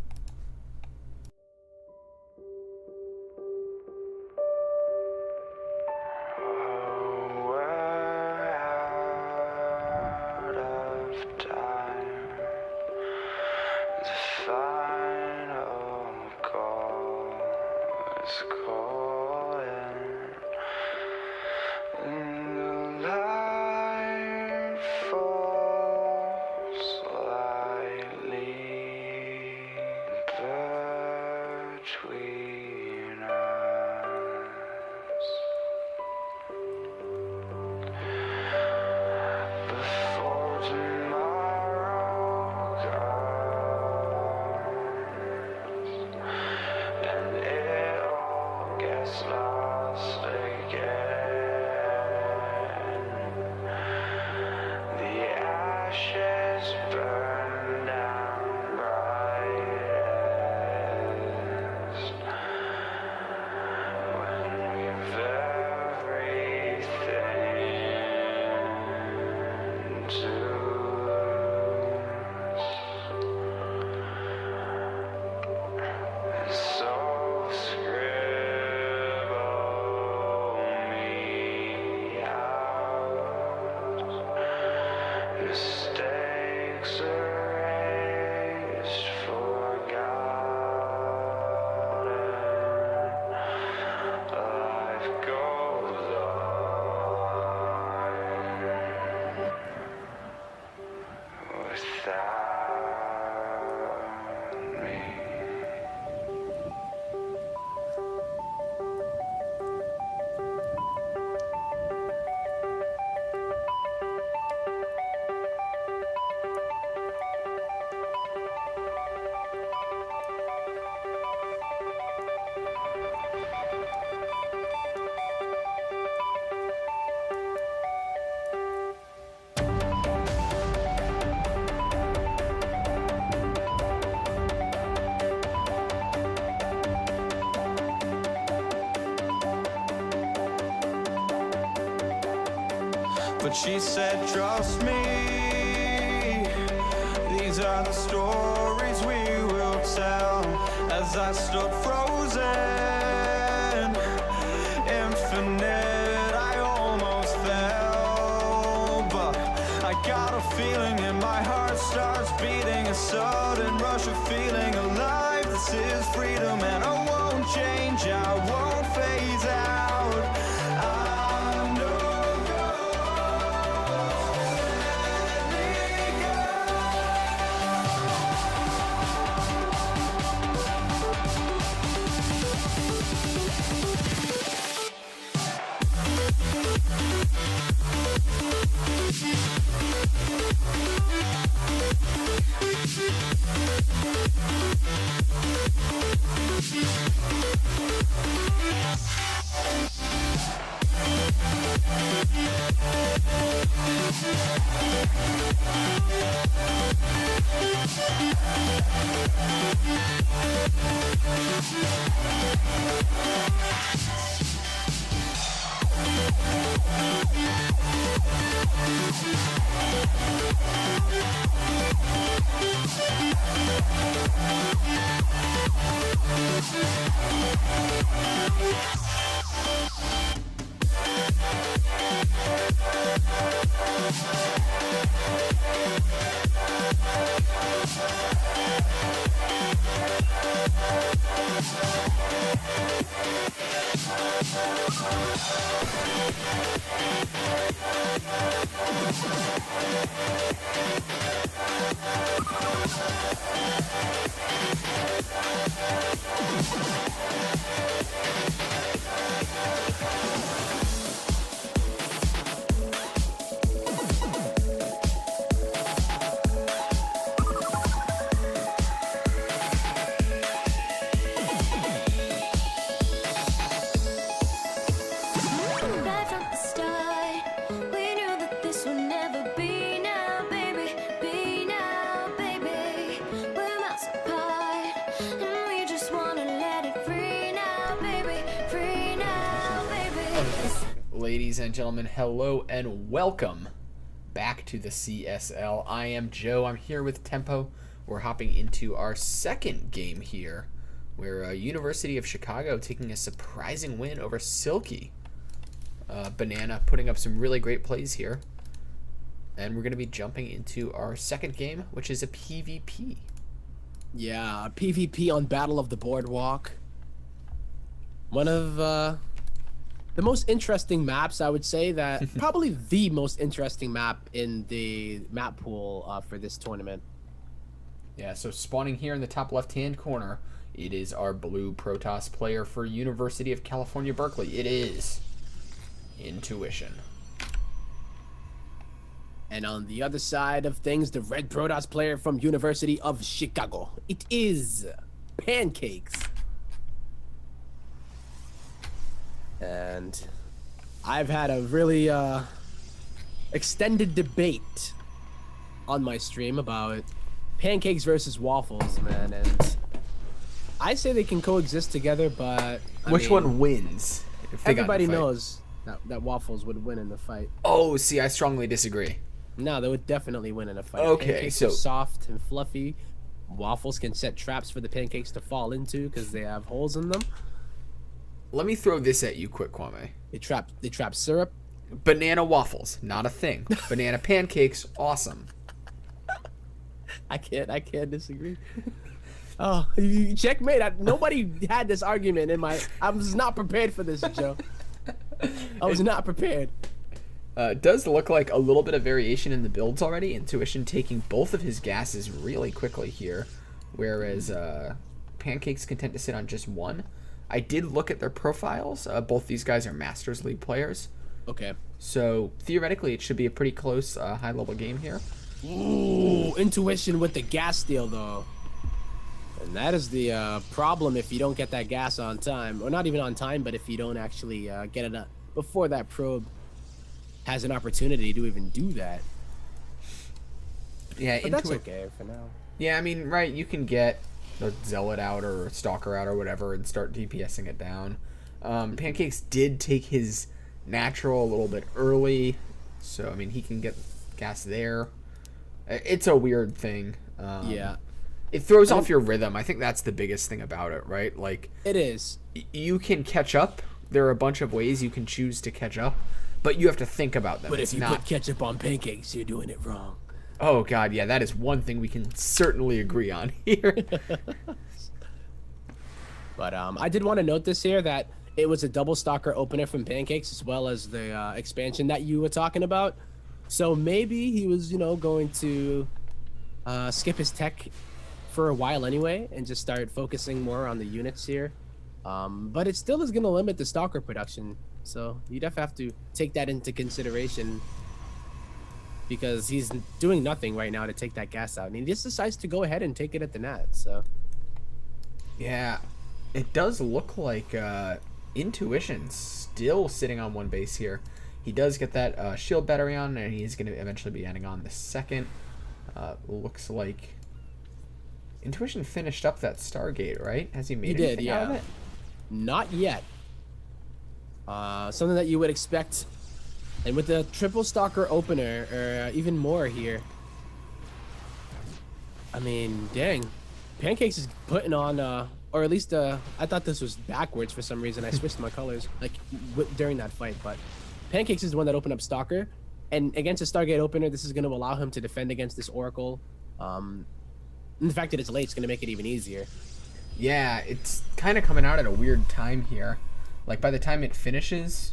But she said, trust me, these are the stories we will tell. As I stood frozen, infinite, I almost fell. But I got a feeling and my heart starts beating, a sudden rush of feeling alive. This is freedom and I won't change, I won't phase out. Ladies and gentlemen, hello and welcome back to the CSL. I am Joe. I'm here with Tempo. We're hopping into our second game here, where University of Chicago taking a surprising win over Silky. Banana putting up some really great plays here. And we're going to be jumping into our second game, which is a PvP. Yeah, PvP on Battle of the Boardwalk. One of the most interesting maps, I would say that probably the most interesting map in the map pool for this tournament. Yeah, so spawning here in the top left-hand corner, it is our blue Protoss player for University of California, Berkeley. It is Intuition. And on the other side of things, the red Protoss player from University of Chicago. It is Pancakes. And I've had a really extended debate on my stream about pancakes versus waffles, man. And I say they can coexist together, but Which one wins? If they got in a everybody fight? knows that waffles would win in the fight. Oh, see, I strongly disagree. No, they would definitely win in a fight. Okay, Pancakes so- are soft and fluffy. Waffles can set traps for the pancakes to fall into because they have holes in them. Let me throw this at you quick, Kwame. They trap syrup. Banana waffles, not a thing. Banana pancakes, awesome. I can't disagree. Oh, checkmate! Nobody had this argument in my. I was not prepared for this, Joe. I was not prepared. It does look like a little bit of variation in the builds already. Intuition taking both of his gases really quickly here, whereas Pancake's content to sit on just one. I did look at their profiles. Both these guys are Masters League players. Okay. So theoretically, it should be a pretty close, high-level game here. Ooh, Intuition with the gas steal though. And that is the problem if you don't get that gas on time. Or not even on time, but if you don't actually get it before that probe has an opportunity to even do that. Yeah, But that's okay for now. Yeah, I mean, right, you can get a Zealot out or a Stalker out or whatever and start DPSing it down. Pancakes did take his natural a little bit early, so, I mean, he can get gas there. It's a weird thing. Yeah. It throws off your rhythm. I think that's the biggest thing about it, right? Like, It is. you can catch up. There are a bunch of ways you can choose to catch up, but you have to think about them. But It's if you not... put ketchup on pancakes, you're doing it wrong. Oh, God, yeah, that is one thing we can certainly agree on here. But I did want to note this here that it was a double stalker opener from Pancakes as well as the expansion that you were talking about. So maybe he was, going to skip his tech for a while anyway and just start focusing more on the units here. But it still is going to limit the stalker production. So you definitely have to take that into consideration because he's doing nothing right now to take that gas out. And he just decides to go ahead and take it at the net. So Yeah, it does look like Intuition still sitting on one base here. He does get that shield battery on, and he's going to eventually be adding on the second. Looks like Intuition finished up that Stargate, right? Has he made anything out of it? Not yet. Something that you would expect. And with the triple stalker opener, or even more here. I mean, dang. Pancakes is putting on, or at least, I thought this was backwards for some reason. I switched my colors, like, during that fight. But Pancakes is the one that opened up Stalker. And against a Stargate opener, this is going to allow him to defend against this Oracle. And the fact that it's late is going to make it even easier. Yeah, it's kind of coming out at a weird time here. Like, by the time it finishes,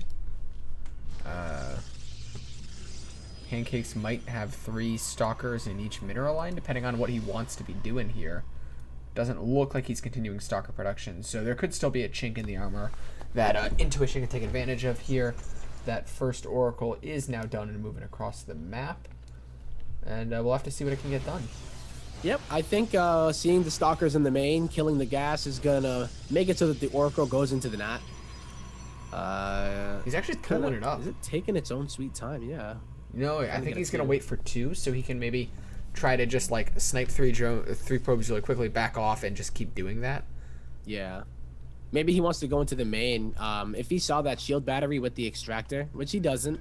Pancakes might have 3 Stalkers in each mineral line, depending on what he wants to be doing here. Doesn't look like he's continuing Stalker production, so there could still be a chink in the armor that Intuition can take advantage of here. That first Oracle is now done and moving across the map, and we'll have to see what it can get done. Yep, I think seeing the Stalkers in the main, killing the gas is gonna make it so that the Oracle goes into the net. He's actually pulling it up. Is it taking its own sweet time? Yeah. No, I think get a he's gonna feeling. wait for 2, so he can maybe try to just like snipe 3 probes really quickly, back off, and just keep doing that. Yeah. Maybe he wants to go into the main. If he saw that shield battery with the extractor, which he doesn't,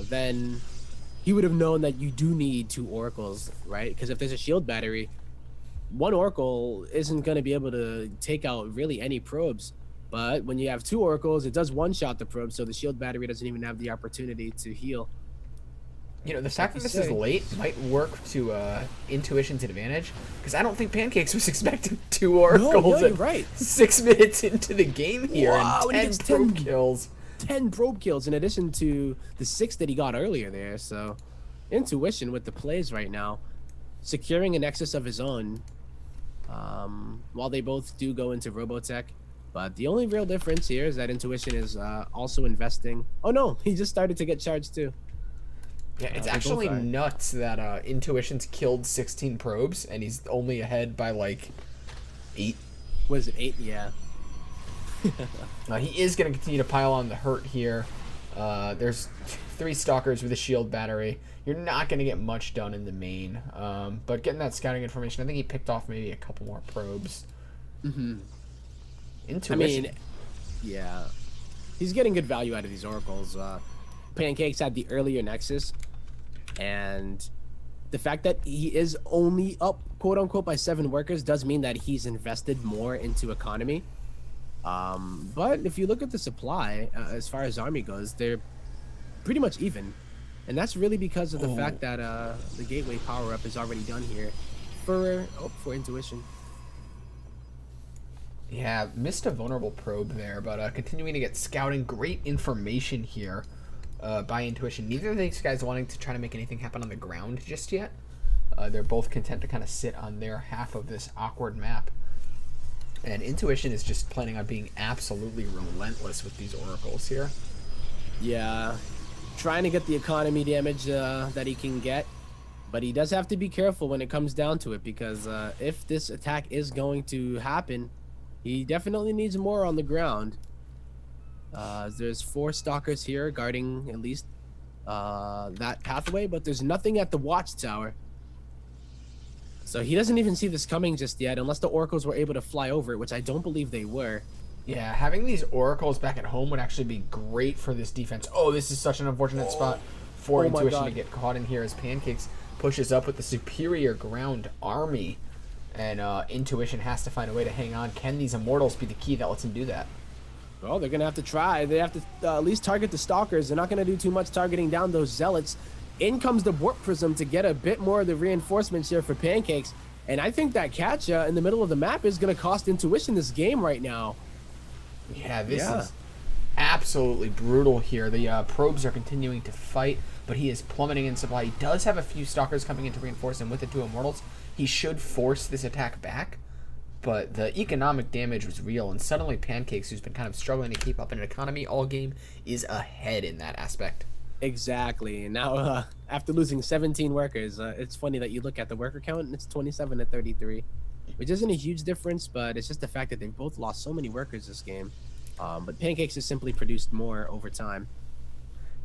then he would have known that you do need 2 oracles, right? Because if there's a shield battery, 1 oracle isn't going to be able to take out really any probes. But when you have 2 oracles, it does one-shot the probe, so the shield battery doesn't even have the opportunity to heal. You know, the fact that this is late might work to Intuition's advantage, because I don't think Pancakes was expecting 2 oracles you're right. 6 minutes into the game here, Wow, and and he 10 gets probe 10 kills. 10 probe kills in addition to the 6 that he got earlier there. So Intuition with the plays right now, securing a nexus of his own, while they both do go into Robotech. But the only real difference here is that Intuition is also investing. Oh no, he just started to get charged too. Yeah, it's actually nuts that Intuition's killed 16 probes, and he's only ahead by like 8. Was it 8? Yeah. He is going to continue to pile on the hurt here. There's 3 stalkers with a shield battery. You're not going to get much done in the main. But getting that scouting information, I think he picked off maybe a couple more probes. Mm-hmm. Intuition. I mean, yeah. He's getting good value out of these oracles. Pancakes had the earlier nexus, and the fact that he is only up, quote unquote, by 7 workers does mean that he's invested more into economy. But if you look at the supply, as far as army goes, they're pretty much even. And that's really because of the fact that the gateway power-up is already done here for Intuition. Yeah, missed a vulnerable probe there, but continuing to get scouting. Great information here by Intuition. Neither of these guys wanting to try to make anything happen on the ground just yet. They're both content to kind of sit on their half of this awkward map. And Intuition is just planning on being absolutely relentless with these oracles here. Yeah, trying to get the economy damage that he can get. But he does have to be careful when it comes down to it, because if this attack is going to happen, he definitely needs more on the ground. There's 4 stalkers here guarding at least that pathway, but there's nothing at the watchtower. So he doesn't even see this coming just yet, unless the oracles were able to fly over it, which I don't believe they were. Yeah, having these oracles back at home would actually be great for this defense. Oh, this is such an unfortunate spot for Intuition to get caught in here as Pancakes pushes up with the superior ground army. And Intuition has to find a way to hang on. Can these Immortals be the key that lets him do that? Well, they're going to have to try. They have to at least target the Stalkers. They're not going to do too much targeting down those Zealots. In comes the Warp Prism to get a bit more of the reinforcements here for Pancakes. And I think that catch in the middle of the map is going to cost Intuition this game right now. Yeah, this is absolutely brutal here. The probes are continuing to fight, but he is plummeting in supply. He does have a few Stalkers coming in to reinforce him with the 2 Immortals. He should force this attack back, but the economic damage was real, and suddenly Pancakes, who's been kind of struggling to keep up in an economy all game, is ahead in that aspect. Exactly. And now, after losing 17 workers, it's funny that you look at the worker count and it's 27 to 33, which isn't a huge difference, but it's just the fact that they've both lost so many workers this game. But Pancakes has simply produced more over time.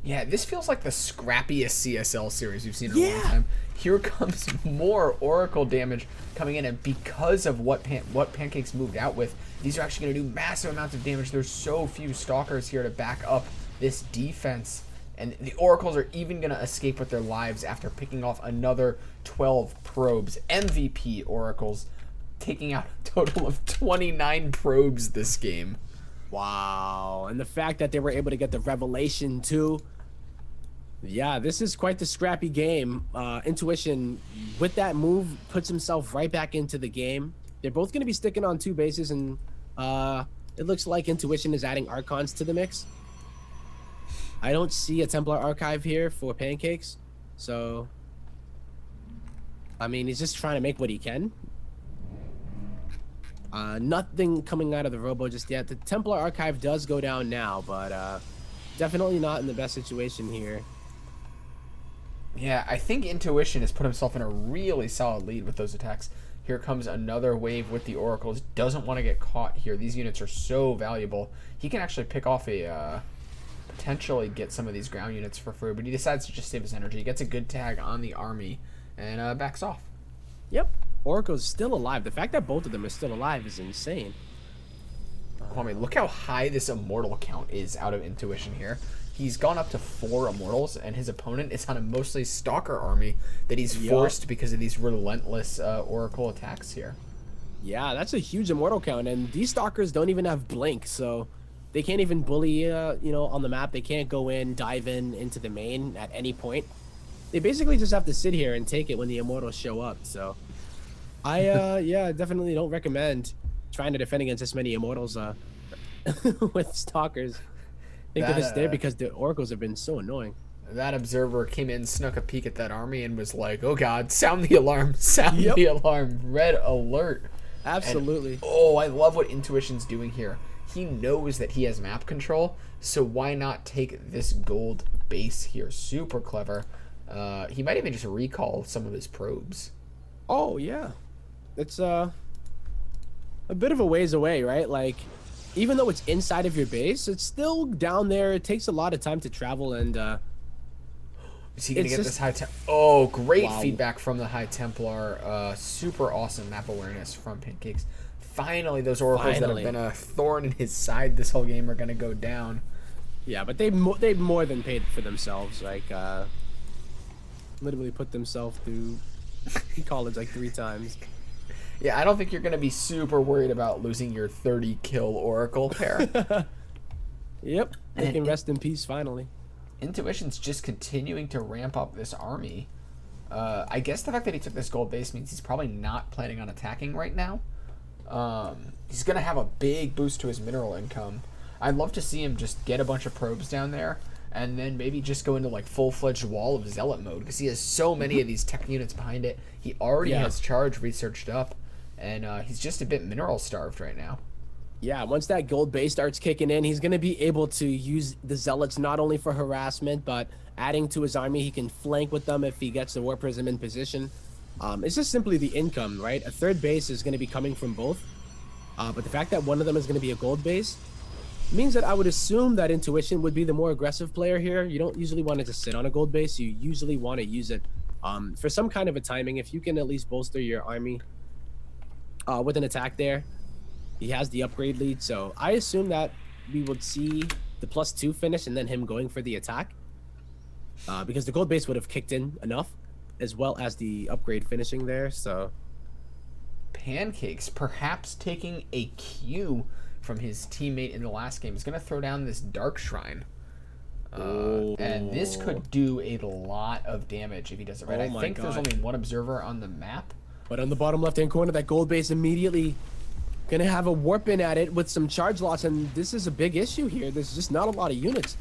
Yeah, this feels like the scrappiest CSL series we've seen in a long time. Here comes more Oracle damage coming in, and because of what Pancakes moved out with, these are actually going to do massive amounts of damage. There's so few Stalkers here to back up this defense, and the Oracles are even going to escape with their lives after picking off another 12 probes. MVP Oracles taking out a total of 29 probes this game. Wow. And the fact that they were able to get the Revelation too. Yeah, this is quite the scrappy game. Intuition, with that move, puts himself right back into the game. They're both going to be sticking on 2 bases, and it looks like Intuition is adding Archons to the mix. I don't see a Templar Archive here for Pancakes, so I mean, he's just trying to make what he can. Nothing coming out of the Robo just yet. The Templar Archive does go down now, but definitely not in the best situation here. Yeah, I think Intuition has put himself in a really solid lead with those attacks. Here comes another wave with the Oracles. Doesn't want to get caught here. These units are so valuable. He can actually pick off a potentially get some of these ground units for free, but he decides to just save his energy. He gets a good tag on the army and backs off. Yep. Oracle's still alive. The fact that both of them are still alive is insane. Kwame, look how high this immortal count is out of Intuition here. He's gone up to 4 immortals, and his opponent is on a mostly Stalker army that he's forced because of these relentless Oracle attacks here. Yeah, that's a huge immortal count, and these Stalkers don't even have blink, so they can't even bully, on the map. They can't go in, dive into the main at any point. They basically just have to sit here and take it when the immortals show up. So, I definitely don't recommend trying to defend against this many immortals with Stalkers. I think they're just there because the oracles have been so annoying. That observer came in, snuck a peek at that army, and was like, "Oh God, sound the alarm! Sound the alarm! Red alert!" Absolutely. And, I love what Intuition's doing here. He knows that he has map control, so why not take this gold base here? Super clever. He might even just recall some of his probes. Oh yeah, it's a bit of a ways away, right? Like, even though it's inside of your base, it's still down there. It takes a lot of time to travel, and is he gonna get this high great feedback from the High Templar. Super awesome map awareness from Pancakes. Finally, those oracles that have been a thorn in his side this whole game are gonna go down. Yeah, but they more than paid for themselves. Like, literally put themselves through college like 3 times. Yeah, I don't think you're going to be super worried about losing your 30 kill Oracle pair. Yep, they can rest in peace finally. Intuition's just continuing to ramp up this army. I guess the fact that he took this gold base means he's probably not planning on attacking right now. He's going to have a big boost to his mineral income. I'd love to see him just get a bunch of probes down there and then maybe just go into like full-fledged Wall of Zealot mode because he has so many of these tech units behind it. He already has Charge researched up. And he's just a bit mineral starved right now. Yeah, once that gold base starts kicking in, he's going to be able to use the Zealots not only for harassment, but adding to his army. He can flank with them if he gets the War Prism in position. It's just simply the income, right? A third base is going to be coming from both. But the fact that one of them is going to be a gold base means that I would assume that Intuition would be the more aggressive player here. You don't usually want to just sit on a gold base. You usually want to use it for some kind of a timing. If you can at least bolster your army with an attack there. He has the upgrade lead, so I assume that we would see the +2 finish and then him going for the attack. Because the gold base would have kicked in enough, as well as the upgrade finishing there, so... Pancakes, perhaps taking a cue from his teammate in the last game, is going to throw down this Dark Shrine. And this could do a lot of damage if he does it right. I think there's only one observer on the map. But on the bottom left-hand corner, that gold base immediately gonna have a warp in at it with some charge loss, and this is a big issue here. There's just not a lot of units.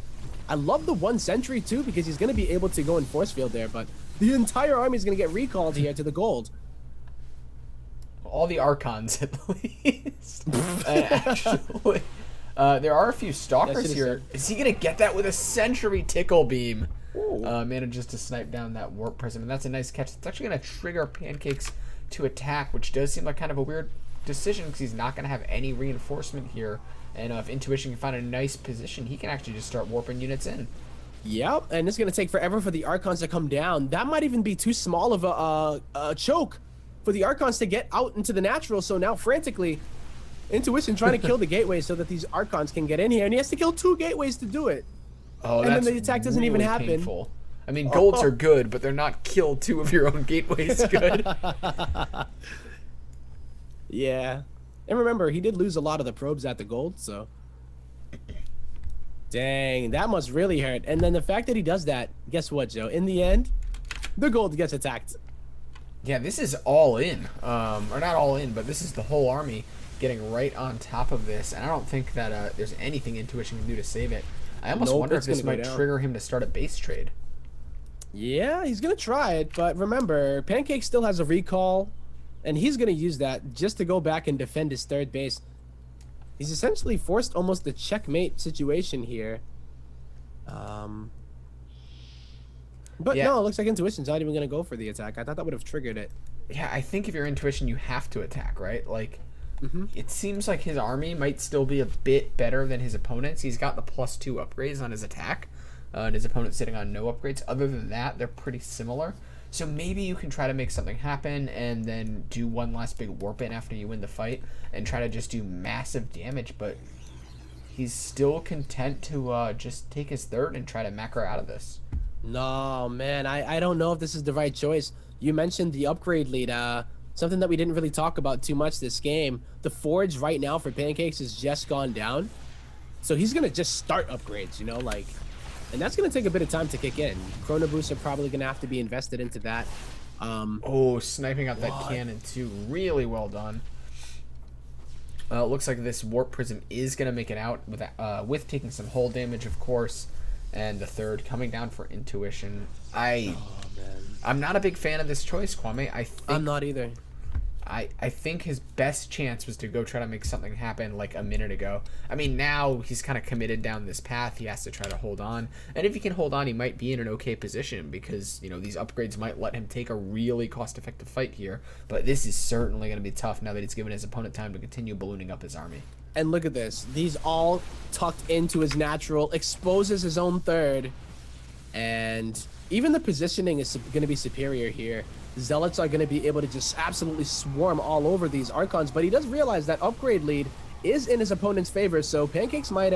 I love the 1 sentry too, because he's gonna be able to go in force field there, but the entire army is gonna get recalled here to the gold. All the Archons, at least. Actually, there are a few Stalkers here. Is he gonna get that with a Sentry Tickle Beam? Manages to snipe down that Warp Prism, and that's a nice catch. It's actually gonna trigger Pancakes to attack, which does seem like kind of a weird decision because he's not going to have any reinforcement here. And if Intuition can find a nice position, he can actually just start warping units in. Yep, and it's going to take forever for the Archons to come down. That might even be too small of a choke for the Archons to get out into the natural. So now frantically, Intuition trying to kill the gateways so that these Archons can get in here. And he has to kill 2 gateways to do it. Oh, and then the attack doesn't even happen. Painful. I mean, golds are good, but they're not kill 2 of your own gateways good. Yeah. And remember, he did lose a lot of the probes at the gold, so... Dang, that must really hurt. And then the fact that he does that, guess what, Joe? In the end, the gold gets attacked. Yeah, this is all in. Or not all in, but this is the whole army getting right on top of this. And I don't think that there's anything Intuition can do to save it. I almost wonder if this might trigger him to start a base trade. Yeah, he's going to try it, but remember, Pancake still has a recall, and he's going to use that just to go back and defend his third base. He's essentially forced almost a checkmate situation here. But no, it looks like Intuition's not even going to go for the attack. I thought that would have triggered it. Yeah, I think if you're Intuition, you have to attack, right? Like, it seems like his army might still be a bit better than his opponents. He's got the +2 upgrades on his attack. And his opponent's sitting on no upgrades. Other than that, they're pretty similar. So maybe you can try to make something happen and then do one last big warp in after you win the fight and try to just do massive damage, but he's still content to just take his third and try to macro out of this. No, man, I don't know if this is the right choice. You mentioned the upgrade lead, something that we didn't really talk about too much this game. The Forge right now for Pancakes has just gone down. So he's going to just start upgrades, you know, like, and that's going to take a bit of time to kick in. Chrono Boosts are probably going to have to be invested into that. Sniping out that cannon too. Really well done. It looks like this Warp Prism is going to make it out with taking some hull damage, of course. And the third coming down for Intuition. I'm not a big fan of this choice, Kwame. I'm not either. I think his best chance was to go try to make something happen like a minute ago. I mean, now he's kind of committed down this path. He has to try to hold on. And if he can hold on, he might be in an okay position because, you know, these upgrades might let him take a really cost-effective fight here. But this is certainly going to be tough now that he's given his opponent time to continue ballooning up his army. And look at this. These all tucked into his natural, exposes his own third. And even the positioning is going to be superior here. Zealots are going to be able to just absolutely swarm all over these Archons, but he does realize that upgrade lead is in his opponent's favor, so Pancakes might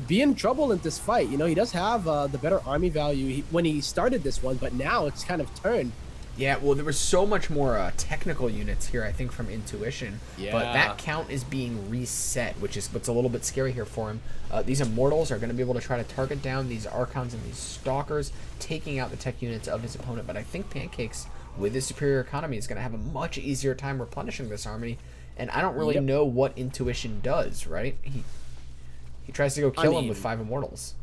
be in trouble in this fight. You know, he does have the better army value when he started this one, but now it's kind of turned. Yeah, well, there was so much more technical units here, I think, from Intuition. Yeah. But that count is being reset, which is what's a little bit scary here for him. These Immortals are going to be able to try to target down these Archons and these Stalkers, taking out the tech units of his opponent. But I think Pancakes, with his superior economy, is going to have a much easier time replenishing this army. And I don't really know what Intuition does, right? He tries to go kill him with 5 Immortals.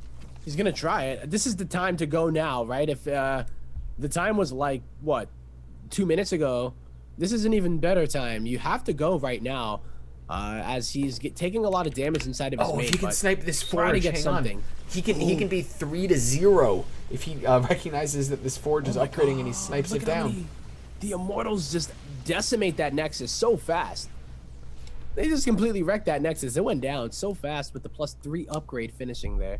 He's going to try it. This is the time to go now, right? If the time was like, what, 2 minutes ago, this is an even better time. You have to go right now, as he's taking a lot of damage inside of his main. If he can snipe this Forge, to get something. He can be 3-0 if he recognizes that this Forge is upgrading and he snipes it down. The Immortals just decimate that Nexus so fast. They just completely wrecked that Nexus. It went down so fast with the +3 upgrade finishing there.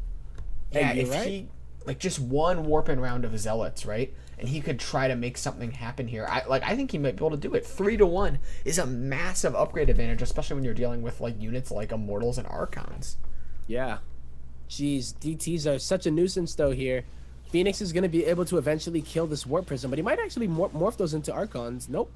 Yeah, if he, like, just one warp-in round of Zealots, right? And he could try to make something happen here. I think he might be able to do it. 3-1 is a massive upgrade advantage, especially when you're dealing with like units like Immortals and Archons. Yeah. Jeez, DTs are such a nuisance though here. Phoenix is going to be able to eventually kill this Warp Prism, but he might actually morph those into Archons. Nope.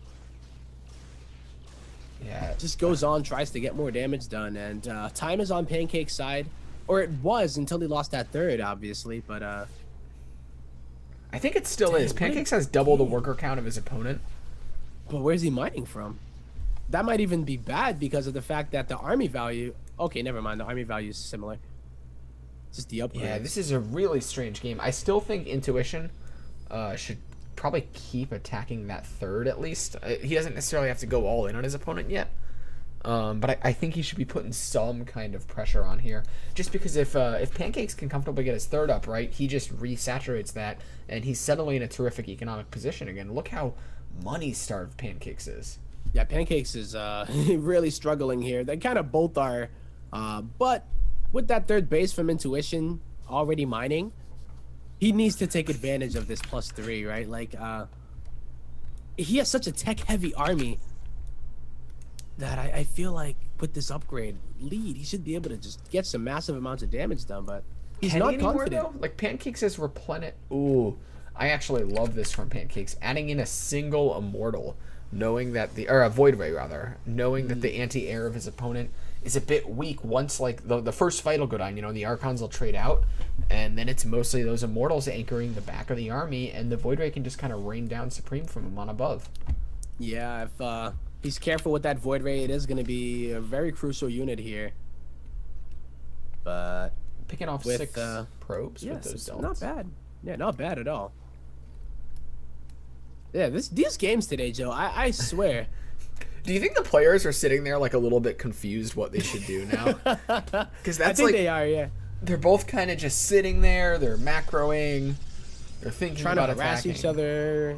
Yeah. Just goes on, tries to get more damage done, and time is on Pancake's side. Or it was until he lost that third, obviously, but I think it still is. Pancakes has double the worker count of his opponent. But where's he mining from? That might even be bad because of the fact that the army value... Okay, never mind. The army value is similar. It's just the upgrade. Yeah, this is a really strange game. I still think Intuition should probably keep attacking that third at least. He doesn't necessarily have to go all in on his opponent yet. But I think he should be putting some kind of pressure on here. Just because if Pancakes can comfortably get his third up, right, he just resaturates that, and he's suddenly in a terrific economic position again. Look how money-starved Pancakes is. Yeah, Pancakes is really struggling here. They kind of both are. But with that third base from Intuition already mining, he needs to take advantage of this +3, right? Like, he has such a tech-heavy army that I feel like with this upgrade lead, he should be able to just get some massive amounts of damage done, but he's not confident. Though? Like, Pancakes is replenish. Ooh, I actually love this from Pancakes. Adding in a single Immortal, knowing that or a Void Ray rather, knowing that the anti-air of his opponent is a bit weak. Once like the first fight will go down, you know, the Archons will trade out, and then it's mostly those Immortals anchoring the back of the army, and the Void Ray can just kind of rain down supreme from him on above. Yeah, if he's careful with that Void Ray, it is going to be a very crucial unit here. But picking off with, 6 probes with those Zealots. Not bad. Yeah, not bad at all. Yeah, these games today, Joe, I swear. Do you think the players are sitting there like a little bit confused what they should do now? Because that's I think they are, yeah. They're both kind of just sitting there. They're macroing. They're thinking trying about to harass attacking each other.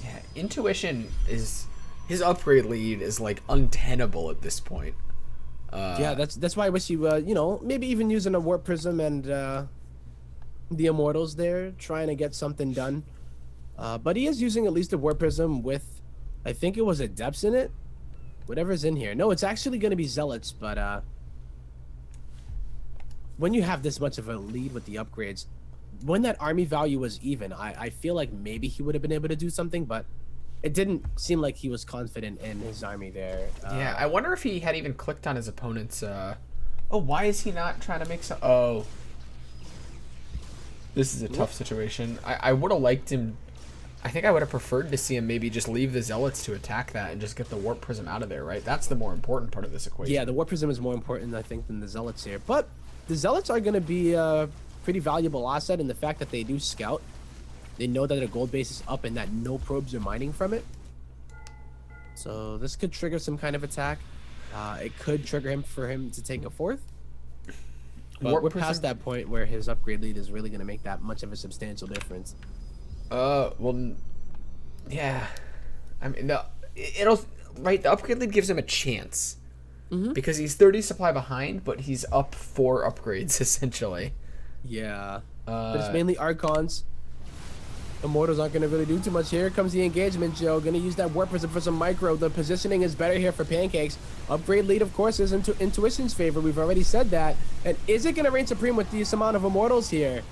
Yeah, Intuition is his upgrade lead is like untenable at this point. Yeah, that's why I wish you you know, maybe even using a Warp Prism and the Immortals there, trying to get something done. But he is using at least a Warp Prism with, I think it was Adepts in it. Whatever's in here. No, it's actually going to be Zealots, but when you have this much of a lead with the upgrades, when that army value was even, I feel like maybe he would have been able to do something, but it didn't seem like he was confident in his army there. Yeah, I wonder if he had even clicked on his opponent's... Oh, why is he not trying to make some... Oh. This is a tough situation. I would have liked him... I think I would have preferred to see him maybe just leave the Zealots to attack that and just get the Warp Prism out of there, right? That's the more important part of this equation. Yeah, the Warp Prism is more important, I think, than the Zealots here. But the Zealots are going to be a pretty valuable asset in the fact that they do scout. They know that their gold base is up and that no probes are mining from it. So this could trigger some kind of attack. It could trigger him for him to take a fourth. But we're past that point where his upgrade lead is really going to make that much of a substantial difference. Well, yeah. I mean, no, it'll... Right, the upgrade lead gives him a chance. Because he's 30 supply behind, but he's up 4 upgrades, essentially. Yeah. But it's mainly Archons. Immortals aren't going to really do too much. Here comes the engagement, Joe. Going to use that Warp Prism for some micro. The positioning is better here for Pancakes. Upgrade lead, of course, is into Intuition's favor. We've already said that. And is it going to reign supreme with this amount of Immortals here?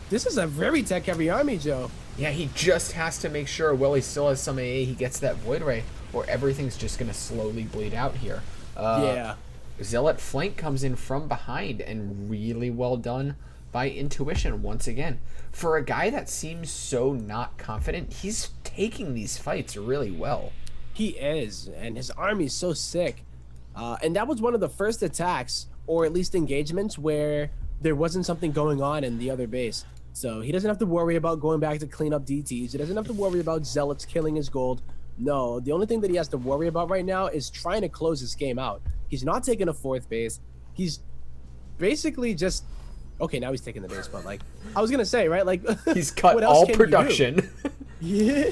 This is a very tech-heavy army, Joe. Yeah, he just has to make sure, while he still has some AA, he gets that Void Ray, or everything's just going to slowly bleed out here. Yeah. Zealot flank comes in from behind, and really well done by Intuition once again. For a guy that seems so not confident, he's taking these fights really well. He is, and his army's so sick. And that was one of the first attacks, or at least engagements, where there wasn't something going on in the other base. So he doesn't have to worry about going back to clean up DTs. He doesn't have to worry about Zealots killing his gold. No, the only thing that he has to worry about right now is trying to close this game out. He's not taking a 4th base. He's basically just... Okay, now he's taking the base, but like... I was going to say, right? Like, he's cut what else all can production. Yeah.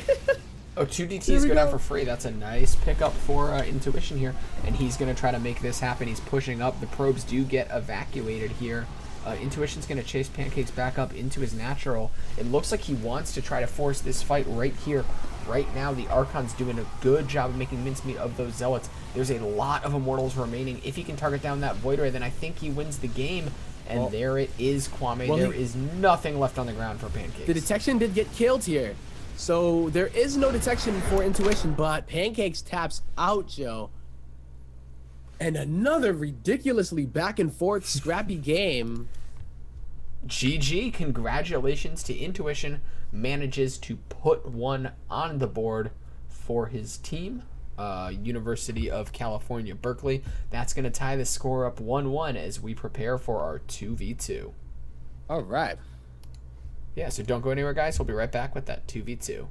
Oh, 2 DTs go down for free. That's a nice pickup for Intuition here. And he's going to try to make this happen. He's pushing up. The probes do get evacuated here. Intuition's going to chase Pancakes back up into his natural. It looks like he wants to try to force this fight right here. Right now, the Archon's doing a good job of making mincemeat of those Zealots. There's a lot of Immortals remaining. If he can target down that Void Ray, then I think he wins the game. And well, there it is, Kwame. Well, there is nothing left on the ground for Pancakes. The detection did get killed here. So there is no detection for Intuition, but Pancakes taps out, Joe. And another ridiculously back and forth scrappy game. GG, congratulations to Intuition. Manages to put one on the board for his team. University of California, Berkeley. That's going to tie the score up 1-1 as we prepare for our 2v2. All right. Yeah, so don't go anywhere, guys. We'll be right back with that 2v2.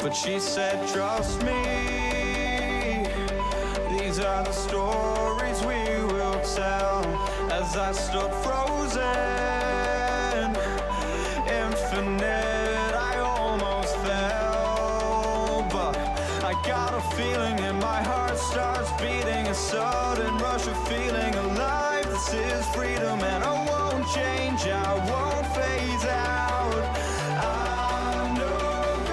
but she said, trust me. These are the stories we will tell. As I stood frozen, infinite, I almost fell. But I got a feeling and my heart starts beating, a sudden rush of feeling alive. This is freedom and I won't change, I won't phase out. I know God,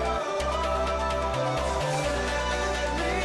let me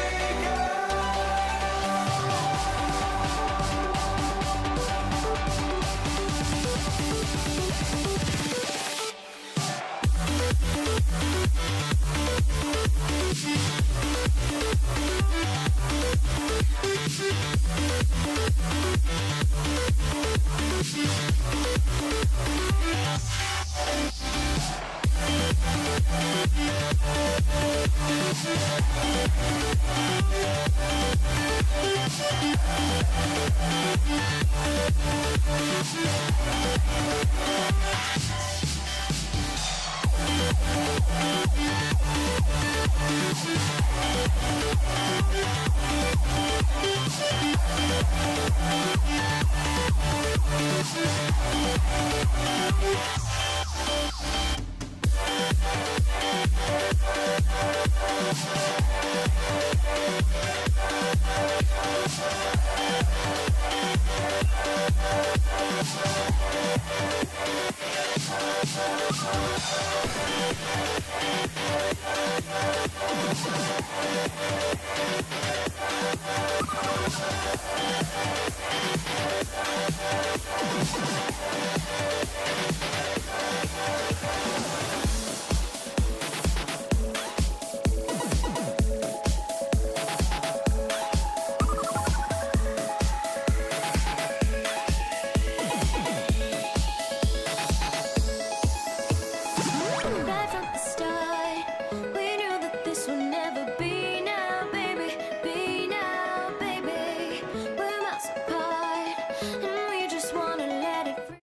Right from the start, we knew that this would never be now, baby. Be now, baby. We're miles apart, and we just wanna let it free.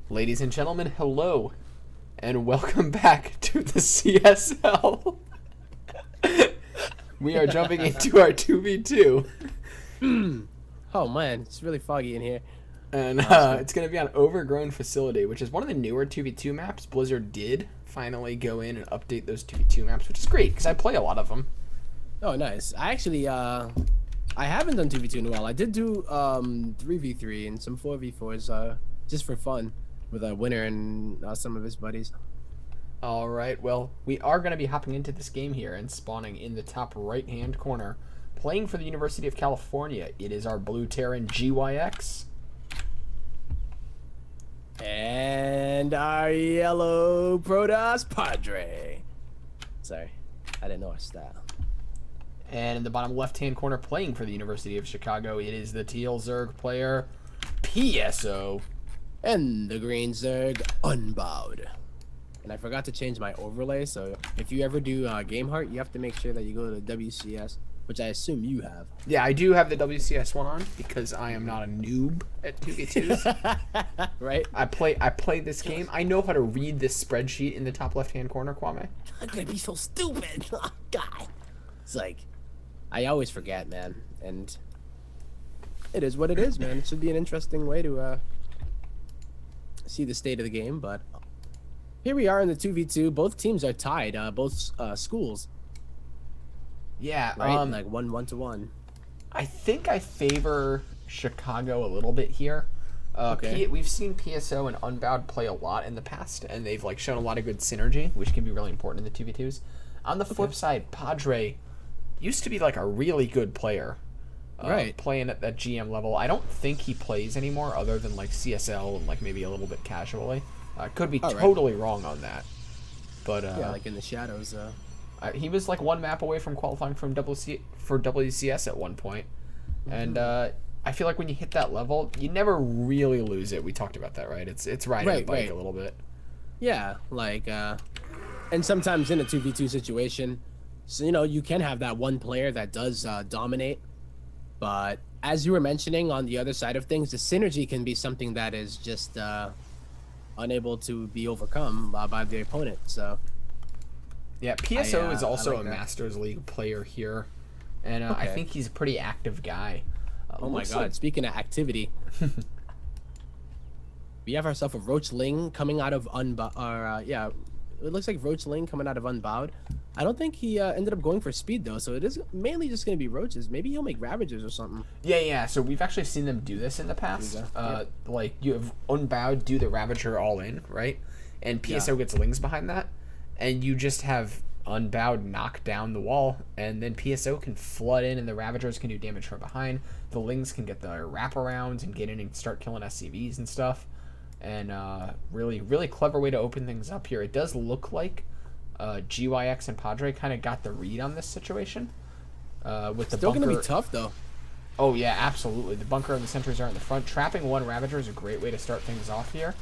Ladies and gentlemen, hello, and welcome back to the CSL. We are jumping into our 2v2, Oh man, it's really foggy in here. and it's going to be on Overgrown Facility, which is one of the newer 2v2 maps. Blizzard did finally go in and update those 2v2 maps, which is great, because I play a lot of them. Oh, nice. I actually, I haven't done 2v2 in a while. I did do 3v3 and some 4v4s, just for fun, with a winner and some of his buddies. All right, well, we are going to be hopping into this game here and spawning in the top right-hand corner. Playing for the University of California, it is our Blue Terran GYX. And our yellow Protoss Padre. Sorry, I didn't know our style. And in the bottom left-hand corner, playing for the University of Chicago, it is the Teal Zerg player, PSO. And the green Zerg Unbowed. And I forgot to change my overlay, so if you ever do Game Heart, you have to make sure that you go to WCS, which I assume you have. Yeah, I do have the WCS one on because I am not a noob at 2v2s. Right? I play this game. I know how to read this spreadsheet in the top left-hand corner, Kwame. I'm gonna be so stupid. Oh, God. It's like, I always forget, man. And it is what it is, man. It should be an interesting way to see the state of the game, but here we are in the 2v2. Both teams are tied, both schools. Yeah, Right? Like 1-1. I think I favor Chicago a little bit here. Okay. We've seen PSO and Unbowed play a lot in the past, and they've like shown a lot of good synergy, which can be really important in the 2v2s. On the flip side, Padre used to be like a really good player. Right. Playing at that GM level. I don't think he plays anymore other than like CSL and like maybe a little bit casually. Could be totally wrong on that. But Yeah, like in the shadows. he was like one map away from qualifying for WCS at one point. And I feel like when you hit that level, you never really lose it. We talked about that, right? It's riding a bike a little bit. Yeah, like, and sometimes in a 2v2 situation, so, you know, you can have that one player that does dominate. But as you were mentioning, on the other side of things, the synergy can be something that is just unable to be overcome by the opponent. So Yeah, PSO is also like a that. Masters League player here, and I Okay. think he's a pretty active guy. Oh my Looks god, like- speaking of activity. We have ourselves a Roach Ling coming out of Unbowed. Yeah, it looks like Roach Ling coming out of Unbowed. I don't think he ended up going for speed though, so it is mainly just going to be Roaches. Maybe he'll make Ravagers or something. Yeah. So we've actually seen them do this in the past. There you go. Yep. Like you have Unbowed do the Ravager all in, right? And PSO gets Lings behind that, and you just have Unbowed knock down the wall, and then PSO can flood in, and the Ravagers can do damage from behind. The Lings can get their wraparounds and get in and start killing SCVs and stuff. And really clever way to open things up here. It does look like GYX and Padre kind of got the read on this situation. With the Still bunker. going to be tough though. Oh yeah, absolutely. The bunker and the sentries are in the front. Trapping one Ravager is a great way to start things off here.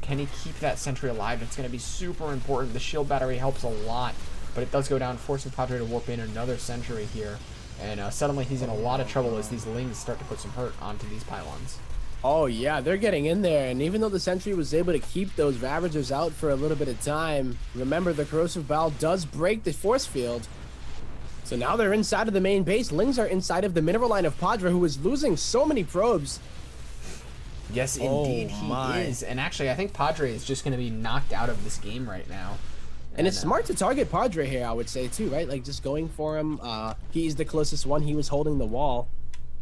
Can he keep that sentry alive? It's going to be super important. The shield battery helps a lot, but it does go down, forcing Padre to warp in another sentry here. And suddenly he's in a lot of trouble as these Lings start to put some hurt onto these pylons. Oh yeah, they're getting in there, and even though the Sentry was able to keep those Ravagers out for a little bit of time, remember the Corrosive Bowel does break the force field. So now they're inside of the main base. Lings are inside of the mineral line of Padre, who is losing so many probes. Yes, Oh, indeed he my. is. And actually, I think Padre is just going to be knocked out of this game right now. And it's smart to target Padre here, I would say, too, right? Like, just going for him. He's the closest one. He was holding the wall.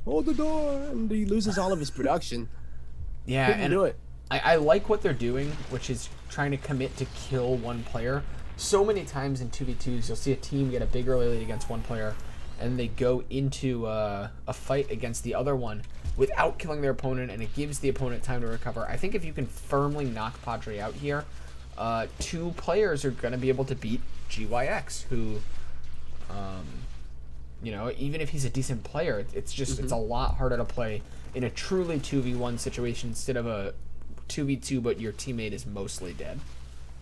Hold the door! And he loses all of his production. Yeah, Couldn't and do it. I like what they're doing, which is trying to commit to kill one player. So many times in 2v2s, you'll see a team get a big early lead against one player, and they go into a fight against the other one without killing their opponent, and it gives the opponent time to recover. I think if you can firmly knock Padre out here, two players are going to be able to beat GYX, who, you know, even if he's a decent player, it's just it's a lot harder to play in a truly 2v1 situation instead of a 2v2, but your teammate is mostly dead.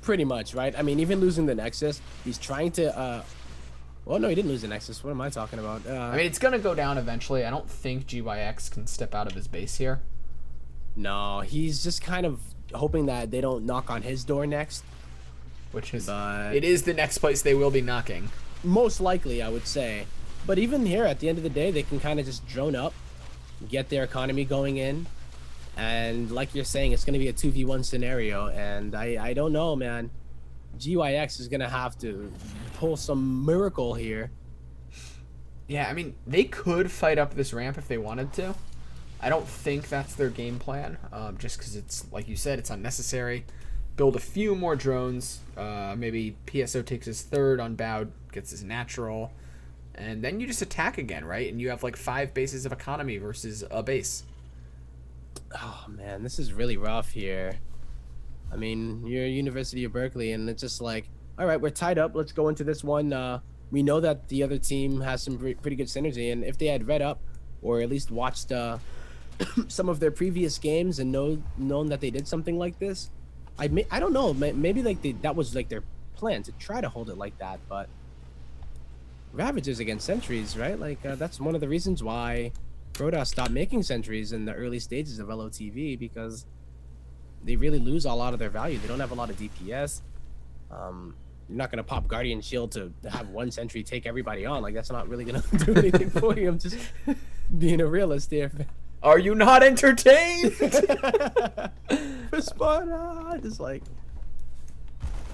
Pretty much, right? I mean, even losing the Nexus, he's trying to, well, no, he didn't lose the Nexus. What am I talking about? I mean, it's going to go down eventually. I don't think GYX can step out of his base here. No, he's just kind of hoping that they don't knock on his door next. Which is, But- it is the next place they will be knocking. Most likely, I would say. But even here, at the end of the day, they can kind of just drone up, get their economy going in. And like you're saying, it's going to be a 2v1 scenario. And I don't know, man. GYX is going to have to pull some miracle here. Yeah, I mean, they could fight up this ramp if they wanted to. I don't think that's their game plan, just because it's, like you said, it's unnecessary. Build a few more drones. Maybe PSO takes his third, Unbowed gets his natural. And then you just attack again, right? And you have like 5 bases of economy versus a base. Oh, man, this is really rough here. I mean, you're University of Berkeley, and it's just like, all right, we're tied up. Let's go into this one. We know that the other team has some pretty good synergy, and if they had read up or at least watched some of their previous games and known that they did something like this, I don't know. Maybe like that was like their plan to try to hold it like that, but Ravagers against sentries, right? Like that's one of the reasons why Protoss stopped making sentries in the early stages of LOTV, because they really lose a lot of their value. They don't have a lot of DPS. You're not gonna pop Guardian Shield to have one sentry take everybody on. Like that's not really gonna do anything for you. I'm just being a realist here. Are you not entertained? For Sparta, just like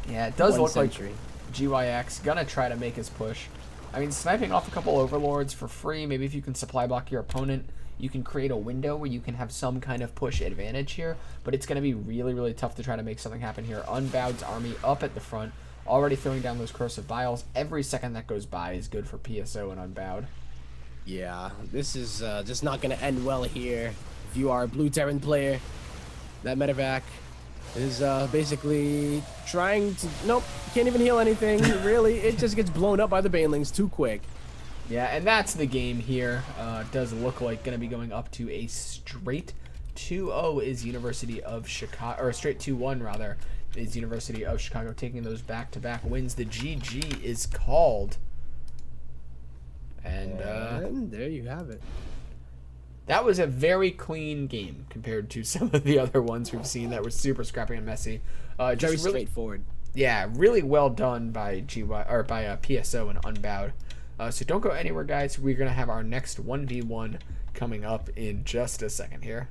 Yeah, it does one look sentry. like GYX gonna try to make his push. I mean, sniping off a couple overlords for free, maybe if you can supply block your opponent, you can create a window where you can have some kind of push advantage here, but it's going to be really tough to try to make something happen here. Unbowed's army up at the front, already throwing down those corrosive biles. Every second that goes by is good for PSO and Unbowed. Yeah, this is just not gonna end well here. If you are a Blue Terran player, that medevac is basically trying to... Nope, can't even heal anything, really. It just gets blown up by the Banelings too quick. Yeah, and that's the game here. It does look like going to be going up to a straight 2-0 is University of Chicago, or a straight 2-1 rather, is University of Chicago taking those back-to-back wins. The GG is called. And there you have it. that was a very clean game compared to some of the other ones we've seen that were super scrappy and messy. Very Just really, straightforward. Yeah, really well done by PSO and Unbowed. So don't go anywhere, guys. We're gonna have our next 1v1 coming up in just a second here.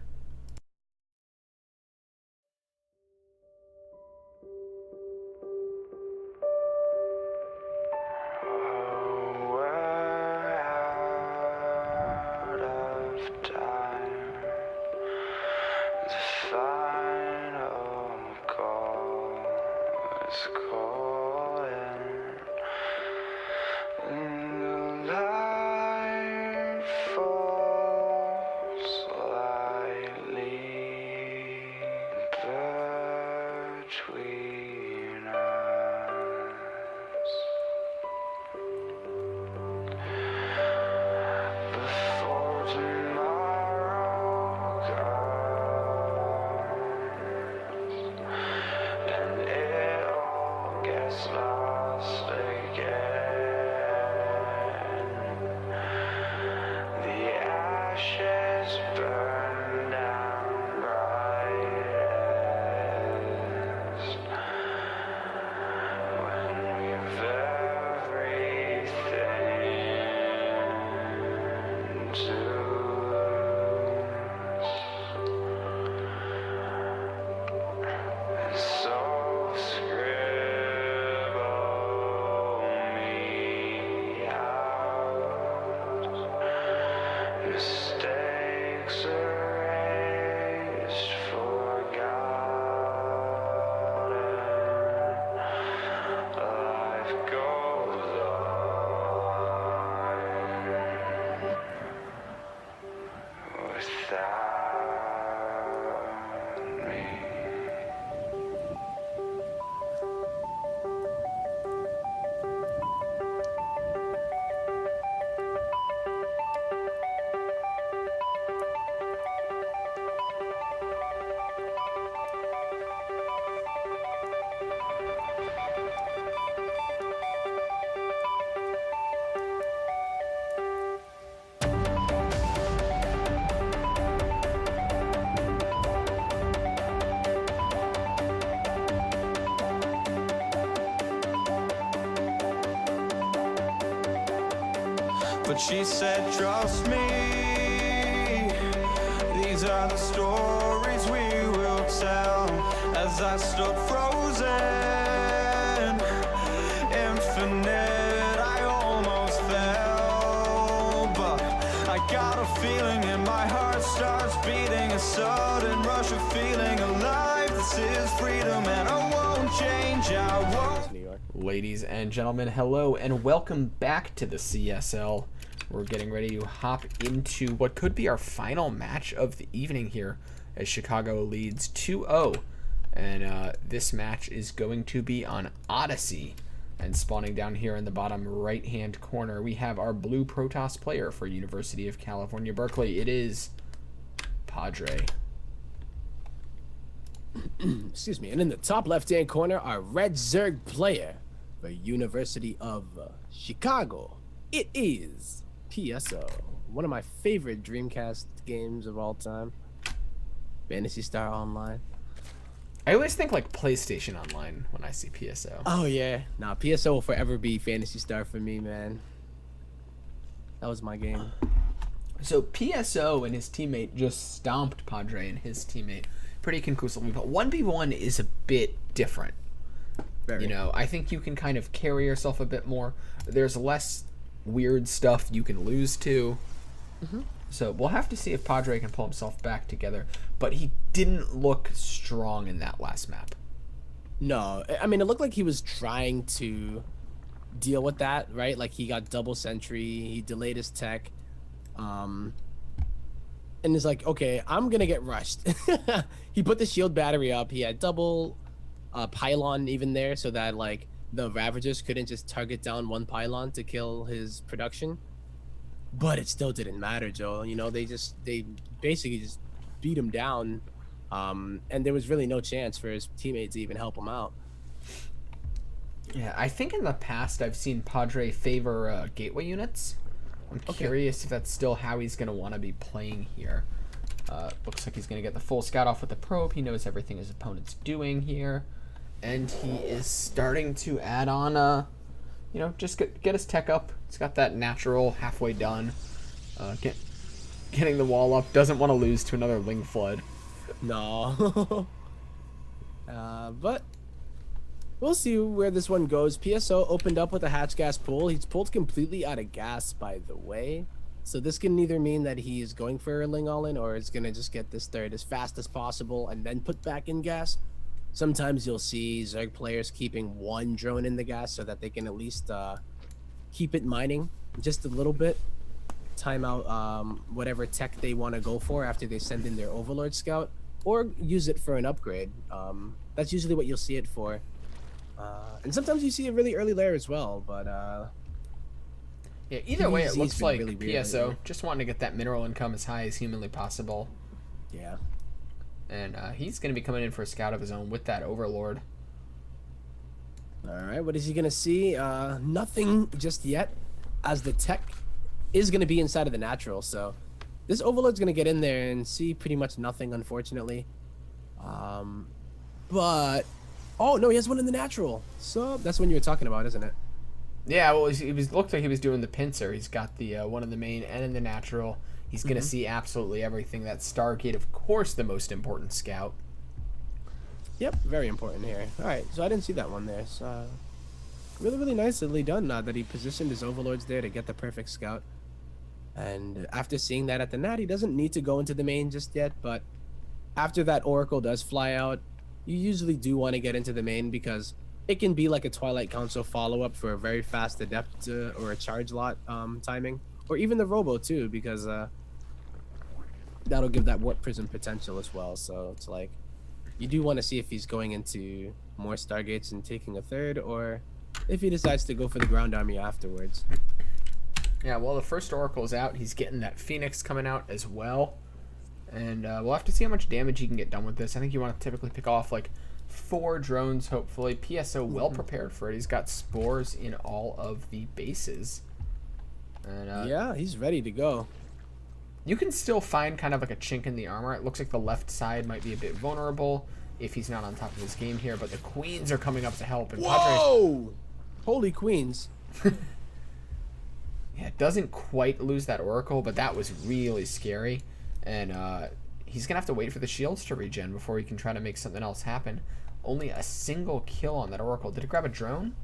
But she said, trust me, these are the stories we will tell. As I stood frozen, infinite, I almost fell. But I got a feeling and my heart starts beating, a sudden rush of feeling alive. This is freedom and I won't change, I won't. Ladies and gentlemen, hello and welcome back to the CSL. We're getting ready to hop into what could be our final match of the evening here as Chicago leads 2-0. And this match is going to be on Odyssey. And spawning down here in the bottom right-hand corner, we have our blue Protoss player for University of California, Berkeley. It is Padre. Excuse me. And in the top left-hand corner, our red Zerg player for University of Chicago. It is PSO, one of my favorite Dreamcast games of all time. Phantasy Star Online. I always think like PlayStation Online when I see PSO. Oh yeah, nah, PSO will forever be Phantasy Star for me, man. That was my game. So PSO and his teammate just stomped Padre and his teammate pretty conclusively, but 1v1 is a bit different. Very. You know, I think you can kind of carry yourself a bit more. There's less weird stuff you can lose to. So we'll have to see if Padre can pull himself back together. But he didn't look strong in that last map. No, I mean, it looked like he was trying to deal with that, right? Like he got double sentry, he delayed his tech, and it's like, okay, I'm gonna get rushed. He put the shield battery up. He had double pylon even there, so that like the Ravagers couldn't just target down one pylon to kill his production. But it still didn't matter, Joe. You know, they basically just beat him down, and there was really no chance for his teammates to even help him out. Yeah, I think in the past I've seen Padre favor gateway units. I'm curious if that's still how he's going to want to be playing here. Looks like he's going to get the full scout off with the probe. He knows everything his opponent's doing here. And he is starting to add on, you know, just get his tech up. He's got that natural halfway done. Getting the wall up. Doesn't want to lose to another Ling Flood. No. But we'll see where this one goes. PSO opened up with a hatch gas pull. He's pulled completely out of gas, by the way. So this can either mean that he's going for a Ling all-in, or it's going to just get this third as fast as possible and then put back in gas. Sometimes you'll see Zerg players keeping one drone in the gas so that they can at least keep it mining just a little bit. Time out whatever tech they want to go for after they send in their Overlord Scout, or use it for an upgrade. That's usually what you'll see it for. And sometimes you see a really early layer as well, but yeah, either way, it looks like really weird PSO lately. just wanting to get that mineral income as high as humanly possible. Yeah. And he's going to be coming in for a scout of his own with that Overlord. All right, what is he gonna see? Nothing just yet, as the tech is gonna be inside of the natural. So this Overlord's gonna get in there and see pretty much nothing, unfortunately. But oh no, he has one in the natural. So that's when you were talking about, isn't it? Yeah, well, looked like he was doing the pincer. He's got the one in the main and in the natural. He's going to see absolutely everything. That Stargate, of course, the most important scout. Yep, very important here. All right, so I didn't see that one there. So really, really nicely done that he positioned his Overlords there to get the perfect scout. And after seeing that at the nat, he doesn't need to go into the main just yet. But after that Oracle does fly out, you usually do want to get into the main because it can be like a Twilight Council follow-up for a very fast Adept or a charge lot timing. Or even the Robo too, because that'll give that Warp Prism potential as well. So it's like, you do want to see if he's going into more Stargates and taking a third, or if he decides to go for the ground army afterwards. Yeah, well, the first Oracle's out. He's getting that Phoenix coming out as well. And we'll have to see how much damage he can get done with this. I think you want to typically pick off like 4 drones, hopefully. PSO well prepared for it. He's got spores in all of the bases. And, Yeah, he's ready to go. you can still find kind of like a chink in the armor. It looks like the left side might be a bit vulnerable if he's not on top of his game here, but the queens are coming up to help. And Padres, Whoa! Holy queens. yeah, doesn't quite lose that Oracle, but that was really scary. And he's going to have to wait for the shields to regen before he can try to make something else happen. Only a single kill on that Oracle. Did it grab a drone?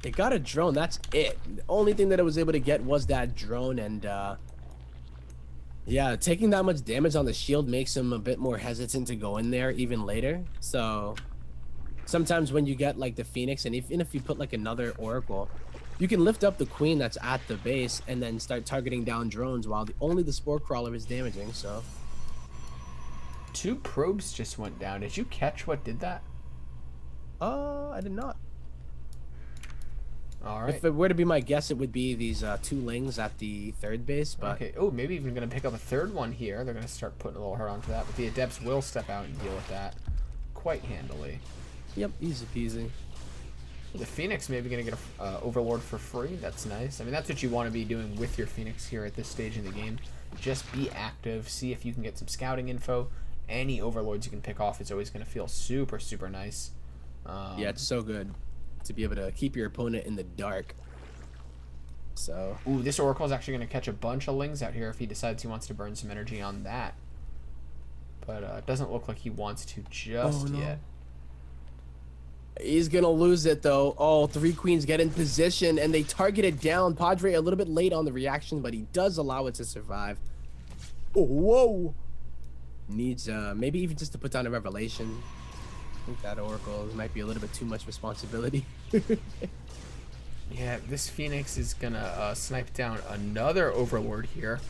It got a drone, that's it. The only thing that it was able to get was that drone, and yeah, taking that much damage on the shield makes him a bit more hesitant to go in there even later. So sometimes when you get like the Phoenix, and even if you put like another Oracle, you can lift up the Queen that's at the base and then start targeting down drones while only the Spore Crawler is damaging. So 2 probes just went down. Did you catch what did that? I did not. All right. If it were to be my guess, it would be these 2 Lings at the third base, but Okay. Oh, maybe even going to pick up a third one here. They're going to start putting a little hurt onto that, but the Adepts will step out and deal with that quite handily. yep, easy peasy. The Phoenix maybe going to get a Overlord for free. That's nice. I mean, that's what you want to be doing with your Phoenix here at this stage in the game. Just be active. See if you can get some scouting info. Any Overlords you can pick off is always going to feel super, super nice. Yeah, it's so good to be able to keep your opponent in the dark. So Ooh, this Oracle is actually going to catch a bunch of Lings out here if he decides he wants to burn some energy on that. But it doesn't look like he wants to just no. yet. he's gonna lose it though. Oh, 3 queens get in position and they target it down. Padre a little bit late on the reaction, but he does allow it to survive. Oh, whoa! Needs maybe even just to put down a revelation. I think that Oracle might be a little bit too much responsibility. Yeah, this Phoenix is gonna snipe down another Overlord here.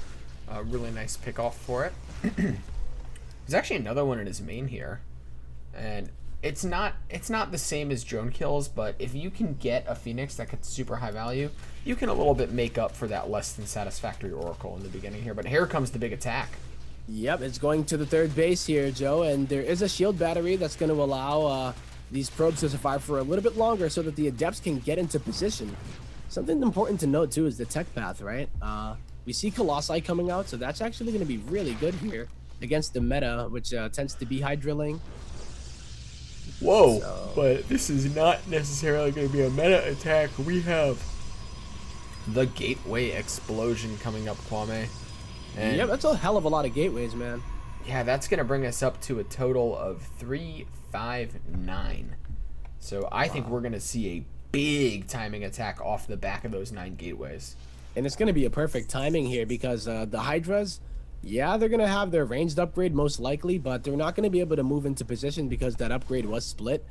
Really nice pick off for it. There's actually another one in his main here, and it's not the same as drone kills, but if you can get a Phoenix that gets super high value, you can a little bit make up for that less than satisfactory Oracle in the beginning here. But here comes the big attack. Yep, it's going to the third base here, Joe, and there is a shield battery that's going to allow these probes to survive for a little bit longer so that the Adepts can get into position. Something important to note, too, is the tech path, right? We see Colossi coming out, so that's actually going to be really good here against the meta, which tends to be high drilling. Whoa, So- but this is not necessarily going to be a meta attack. We have the Gateway Explosion coming up, Kwame. And Yep, that's a hell of a lot of gateways, man. yeah, that's going to bring us up to a total of 359. So I think we're going to see a big timing attack off the back of those 9 gateways. And it's going to be a perfect timing here because the Hydras, yeah, they're going to have their ranged upgrade most likely, but they're not going to be able to move into position because that upgrade was split.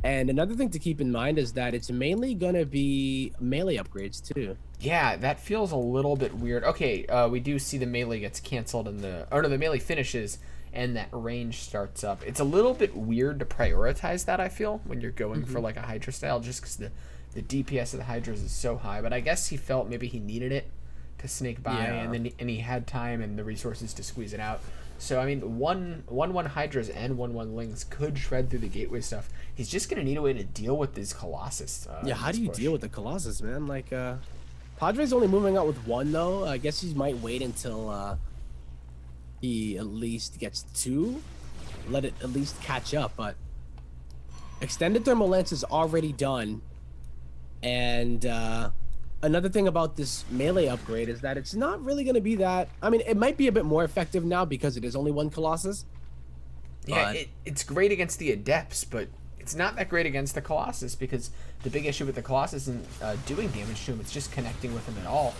And another thing to keep in mind is that it's mainly going to be melee upgrades too. Yeah, that feels a little bit weird. Okay, we do see the melee gets canceled and the melee finishes and that range starts up. It's a little bit weird to prioritize that, I feel, when you're going for like a Hydra style, just because the DPS of the Hydras is so high. But I guess he felt maybe he needed it to snake by, Yeah. and he had time and the resources to squeeze it out. So I mean, one Hydras and 1/1 Lings could shred through the gateway stuff. He's just gonna need a way to deal with these Colossus. Yeah, how do you push. deal with the Colossus, man? Like, Padre's only moving out with 1 though. I guess he might wait until he at least gets 2. Let it at least catch up, but extended thermal lance is already done. And another thing about this melee upgrade is that it's not really going to be that. I mean, it might be a bit more effective now because it is only 1 Colossus. Yeah, But- it's great against the Adepts, but it's not that great against the Colossus because the big issue with the Colossus isn't doing damage to him, it's just connecting with him at all.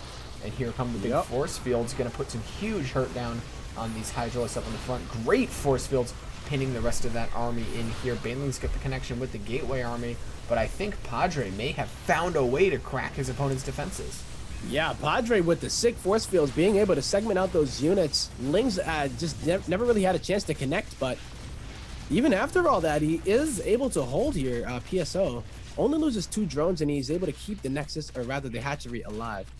And here come the big Yep. force fields, going to put some huge hurt down on these Hydralisks up in the front. Great force fields pinning the rest of that army in here. Baneling's got the connection with the Gateway army, but I think Padre may have found a way to crack his opponent's defenses. Yeah, Padre with the sick force fields, being able to segment out those units. Lings just never really had a chance to connect, but even after all that, he is able to hold here. PSO only loses 2 drones, and he's able to keep the Nexus, or rather the hatchery, alive.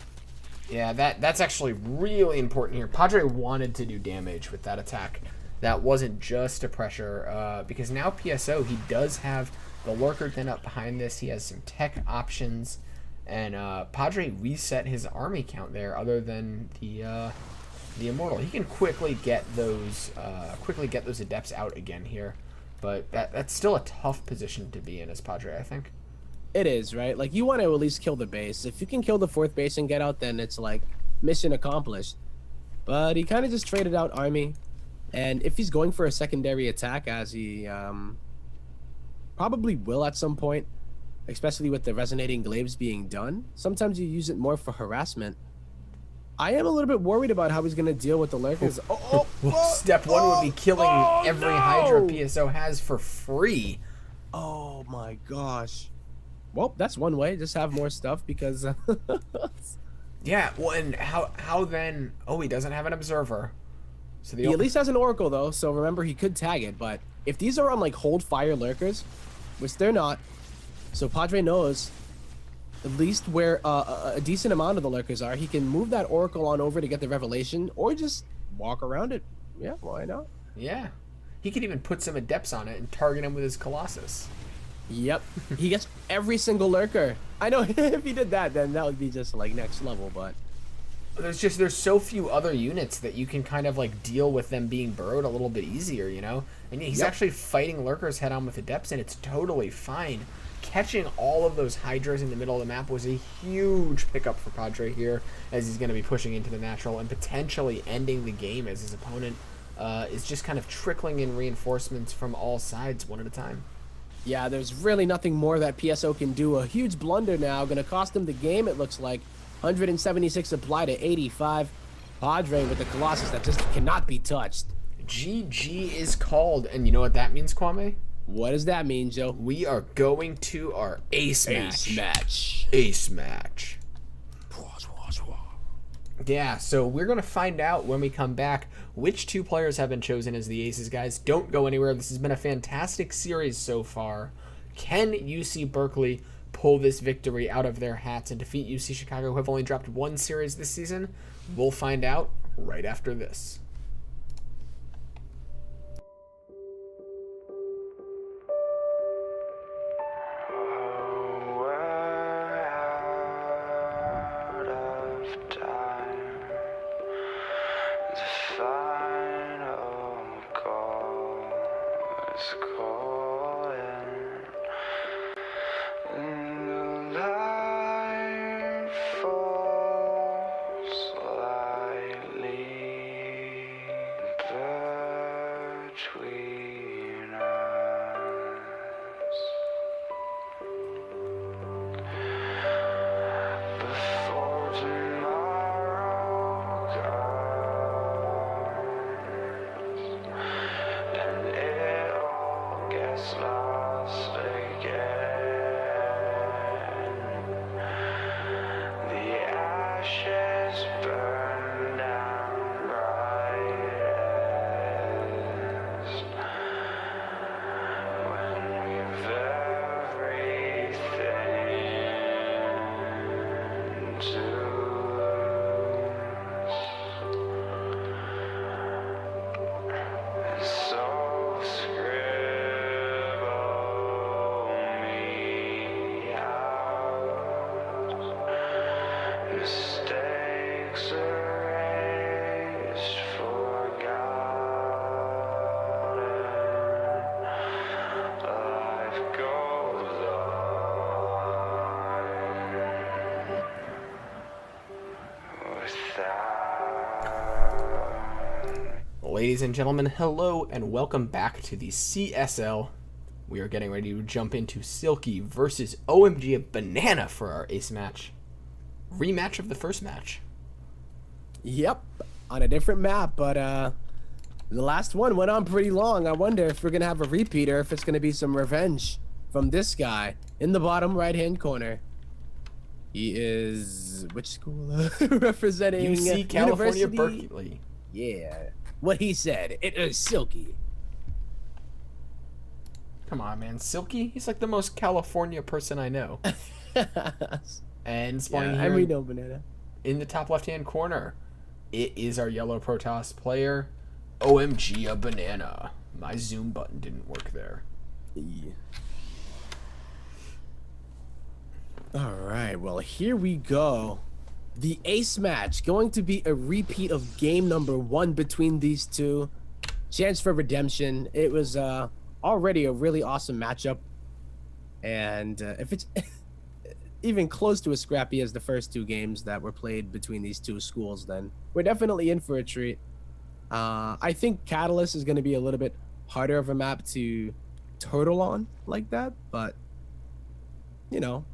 Yeah, that's actually really important here. Padre wanted to do damage with that attack. That wasn't just a pressure, because now PSO, he does have the Lurker Den up behind this. He has some tech options, and Padre reset his army count there. Other than the Immortal, he can quickly get those Adepts out again here. But that's still a tough position to be in as Padre, I think. It is, right? Like, you want to at least kill the base. If you can kill the 4th base and get out, then it's like mission accomplished. But he kind of just traded out army. And if he's going for a secondary attack, as he probably will at some point, especially with the resonating glaives being done, sometimes you use it more for harassment. I am a little bit worried about how he's going to deal with the lurkers. Step 1 would be killing every Hydra PSO has for free. Oh my gosh. Well, that's one way. Just have more stuff because Yeah, well, and how then? Oh, he doesn't have an observer. So he at least has an Oracle, though, so remember, he could tag it. But if these are on, like, hold fire lurkers, which they're not, so Padre knows at least where a decent amount of the lurkers are, he can move that Oracle on over to get the Revelation, or just walk around it. Yeah, why not? Yeah, he could even put some Adepts on it and target him with his Colossus. Yep. He gets every single lurker. I know if he did that, then that would be just, like, next level, but... There's so few other units that you can kind of like deal with them being burrowed a little bit easier, you know? And he's actually fighting lurkers head on with Adepts, and it's totally fine. Catching all of those Hydras in the middle of the map was a huge pickup for Padre here, as he's going to be pushing into the natural and potentially ending the game as his opponent is just kind of trickling in reinforcements from all sides one at a time. Yeah, there's really nothing more that PSO can do. A huge blunder now, going to cost him the game, it looks like. 176 supply to 85. Padre with the Colossus that just cannot be touched. GG is called, and you know what that means, Kwame? What does that mean, Joe? We are going to our ace match. match. Ace match. Yeah, so we're going to find out when we come back which 2 players have been chosen as the aces, guys. Don't go anywhere. This has been a fantastic series so far. Can UC Berkeley pull this victory out of their hats and defeat UC Chicago, who have only dropped 1 series this season? We'll find out right after this. Oh, we're out of time. The final call is calling. between us. Before tomorrow comes and it all gets lost again, the ashes burn down brightest when we've everything to lose. So scribble me out, mistakes erased, forgotten. Life goes on without. Ladies and gentlemen, hello and welcome back to the CSL. We are getting ready to jump into Silky versus OMG Banana for our ace match. Rematch of the first match. Yep, on a different map, but the last one went on pretty long. I wonder if we're gonna have a repeater, if it's gonna be some revenge from this guy in the bottom right-hand corner. He is which school? Representing UC California University? Berkeley. Yeah, what he said. It is Silky. Come on, man. Silky? He's like the most California person I know. And spawning Yeah, here we know Banana. in the top left-hand corner, it is our yellow Protoss player, OMG a Banana. My zoom button didn't work there. Yeah. All right, well, here we go. The ace match, going to be a repeat of game number 1 between these two. Chance for redemption. It was already a really awesome matchup. And if it's even close to as scrappy as the first 2 games that were played between these two schools, then we're definitely in for a treat. I think Catalyst is going to be a little bit harder of a map to turtle on like that, but you know,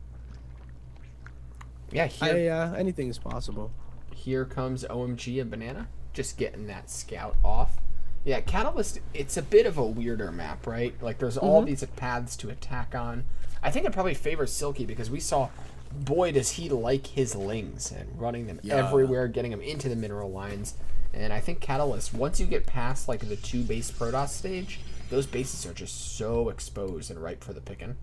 Yeah, anything is possible. here comes OMG a Banana. Just getting that scout off. Yeah, Catalyst, it's a bit of a weirder map, right? Like, there's all these paths to attack on. I think it probably favors Silky because we saw, boy, does he like his lings and running them everywhere, getting them into the mineral lines. And I think Catalyst, once you get past, like, the 2 base Protoss stage, those bases are just so exposed and ripe for the picking.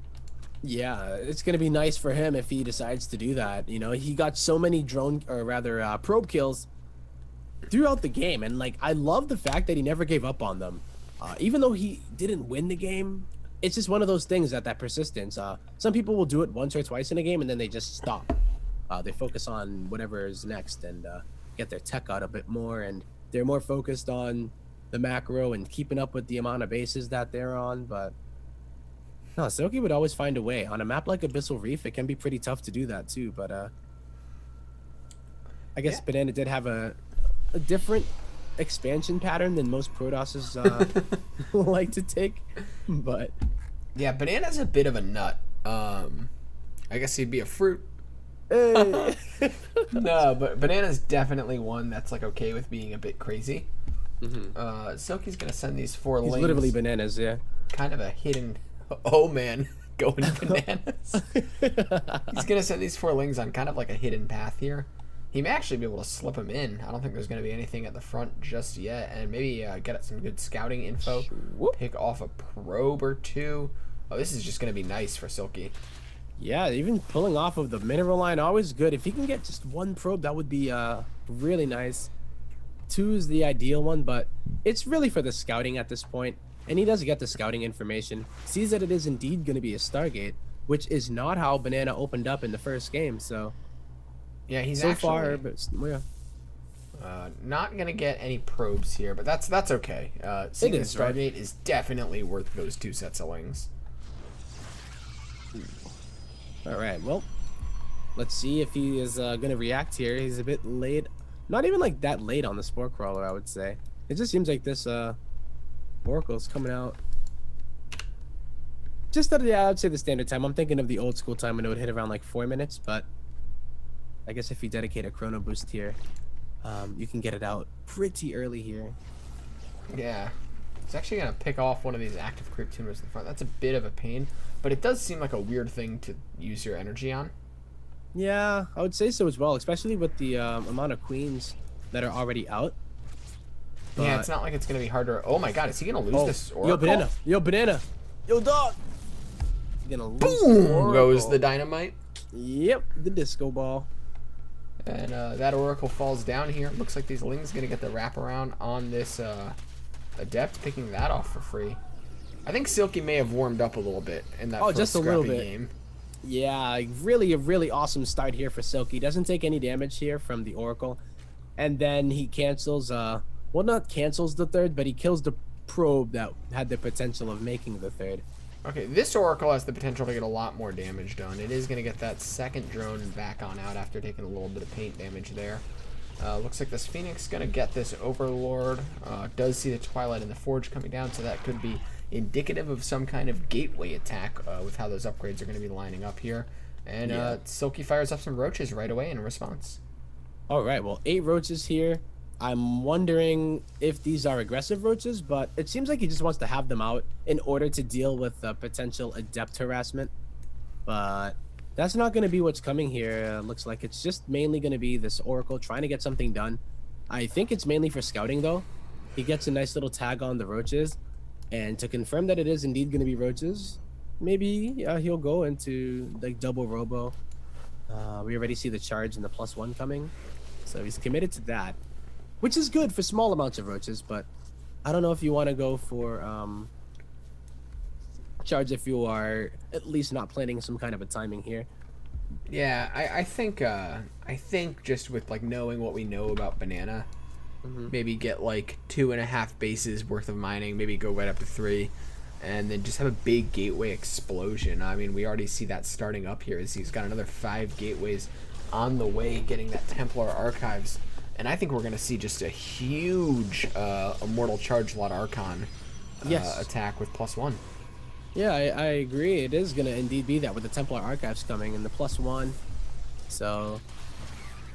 Yeah, it's gonna be nice for him if he decides to do that. You know, he got so many drone, or rather, probe kills throughout the game, and like I love the fact that he never gave up on them. Even though he didn't win the game, it's just one of those things that persistence. Some people will do it once or twice in a game and then they just stop. They focus on whatever is next and get their tech out a bit more, and they're more focused on the macro and keeping up with the amount of bases that they're on. But no, Silky would always find a way. On a map like Abyssal Reef, it can be pretty tough to do that too. But I guess Banana did have a different expansion pattern than most Protosses like to take. But Yeah, Banana's a bit of a nut. I guess he'd be a fruit. hey. No, but Banana's definitely one that's like okay with being a bit crazy. Silky's gonna send these 4 He's lanes. literally bananas, yeah. Kind of a hidden. Oh man, going bananas. He's gonna send these 4 lings on kind of like a hidden path here. He may actually be able to slip them in. I don't think there's gonna be anything at the front just yet, and maybe get some good scouting info. Whoop. Pick off a probe or 2. Oh, this is just gonna be nice for Silky. Yeah, even pulling off of the mineral line, always good. If he can get just 1 probe, that would be really nice. 2 is the ideal one, but it's really for the scouting at this point. And he does get the scouting information. Sees that it is indeed going to be a Stargate, which is not how Banana opened up in the first game. So Yeah, he's so actually far, but yeah. not gonna get any probes here, but that's okay. Seeing the is, right? Stargate is definitely worth those 2 sets of lings. All right, well, let's see if he is going to react here. He's a bit late. Not even like that late on the Spore Crawler, I would say. It just seems like this, well, Oracle's coming out. Just that, yeah, I'd say the standard time. I'm thinking of the old school time when it would hit around like 4 minutes, but I guess if you dedicate a chrono boost here, you can get it out pretty early here. Yeah. It's actually going to pick off one of these active creep tuners in the front. That's a bit of a pain, but it does seem like a weird thing to use your energy on. Yeah, I would say so as well, especially with the amount of queens that are already out. Yeah, But- it's not like it's going to be harder. Oh my god, is he going to lose this Oracle? Yo, banana. Yo, banana. Yo, dog. Gonna lose the Boom goes Oracle. the dynamite. Yep, the disco ball. And that Oracle falls down here. Looks like these Ling's going to get the wraparound on this Adept, picking that off for free. I think Silky may have warmed up a little bit in that first just a little scrappy bit. game. Yeah, a really awesome start here for Silky. Doesn't take any damage here from the Oracle. And then he cancels, well, not cancels the third, but he kills the probe that had the potential of making the third. Okay, this Oracle has the potential to get a lot more damage done. It is going to get that second drone back on out after taking a little bit of paint damage there. Looks like this Phoenix is going to get this Overlord. Does see the Twilight and the Forge coming down, so that could be indicative of some kind of gateway attack with how those upgrades are going to be lining up here. And Yeah. Silky fires up some roaches right away in response. All right, well, 8 roaches here. I'm wondering if these are aggressive roaches, but it seems like he just wants to have them out in order to deal with potential adept harassment. But that's not going to be what's coming here. Looks like it's just mainly going to be this Oracle trying to get something done. I think it's mainly for scouting, though. He gets a nice little tag on the roaches. And to confirm that it is indeed going to be roaches, maybe he'll go into like double robo. We already see the charge and the +1 coming. So he's committed to that, which is good for small amounts of roaches, but I don't know if you want to go for charge if you are at least not planning some kind of a timing here. Yeah, I think just with like knowing what we know about Banana, maybe get like 2.5 bases worth of mining, maybe go right up to 3, and then just have a big gateway explosion. I mean, we already see that starting up here as he's got another 5 gateways on the way, getting that Templar Archives. And I think we're going to see just a huge Immortal Charge Lot Archon Yes. attack with +1. Yeah, I agree. It is going to indeed be that with the Templar Archives coming and the +1. So,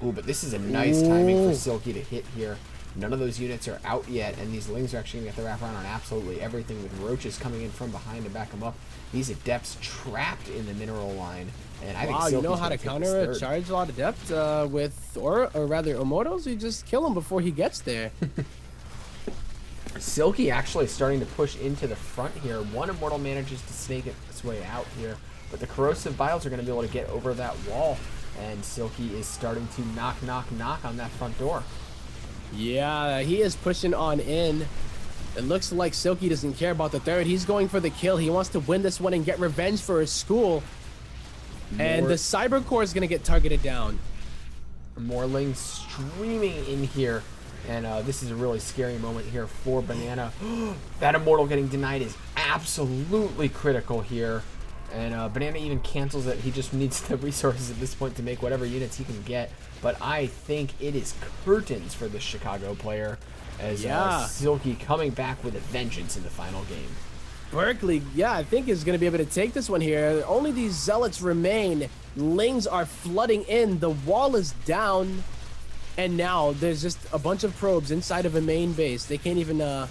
Ooh, but this is a nice timing for Ooh. Silky to hit here. None of those units are out yet, and these Lings are actually going to get the wraparound on absolutely everything, with Roaches coming in from behind to back them up. These Adepts trapped in the mineral line, and I think wow, you Silky's know how gonna to take counter this a third. charge lot adept with, or rather, Immortals? You just kill him before he gets there. Silky actually starting to push into the front here. One Immortal manages to snake its way out here, but the Corrosive Biles are going to be able to get over that wall, and Silky is starting to knock on that front door. Yeah, he is pushing on in. It looks like Silky doesn't care about the third. He's going for the kill. He wants to win this one and get revenge for his school. And More- the Cyber Core is going to get targeted down. More Lings streaming in here, and this is a really scary moment here for Banana. That Immortal getting denied is absolutely critical here, and Banana even cancels it. He just needs the resources at this point to make whatever units he can get, but I think it is curtains for the Chicago player, as Yeah. Silky coming back with a vengeance in the final game. Berkeley, yeah, I think is going to be able to take this one here. Only these Zealots remain. Lings are flooding in. The wall is down. And now there's just a bunch of probes inside of a main base. They can't even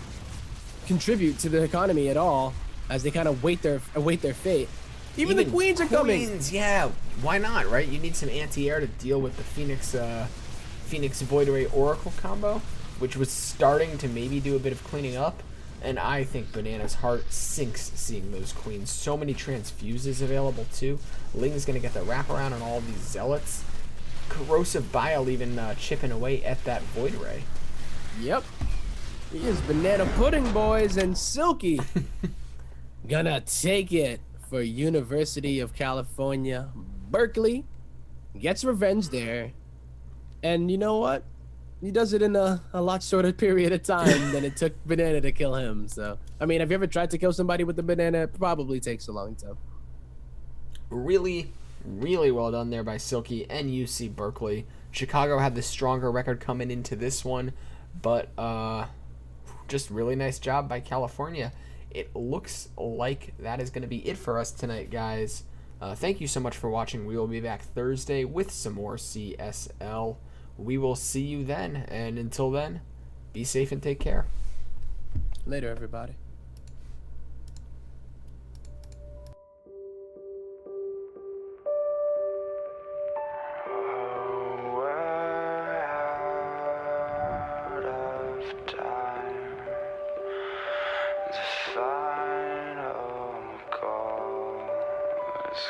contribute to the economy at all as they kind of await their fate. Even the Queens are coming. Queens, yeah, why not, right? You need some anti-air to deal with the Phoenix Void Ray Oracle combo, which was starting to maybe do a bit of cleaning up. And I think Banana's heart sinks seeing those Queens. So many transfuses available too. Ling's gonna get the wraparound on all of these Zealots. Corrosive Bile even chipping away at that Void Ray. Yep. He is banana pudding, boys, and Silky gonna take it for University of California. Berkeley gets revenge there. And you know what? He does it in a lot shorter period of time than it took Banana to kill him. So, I mean, have you ever tried to kill somebody with the banana? It probably takes a long time. Really well done there by Silky and UC Berkeley. Chicago had the stronger record coming into this one, but just really nice job by California. It looks like that is going to be it for us tonight, guys. Thank you so much for watching. We will be back Thursday with some more CSL. We will see you then, and until then, be safe and take care. Later, everybody. Oh, we're out of time. The final call is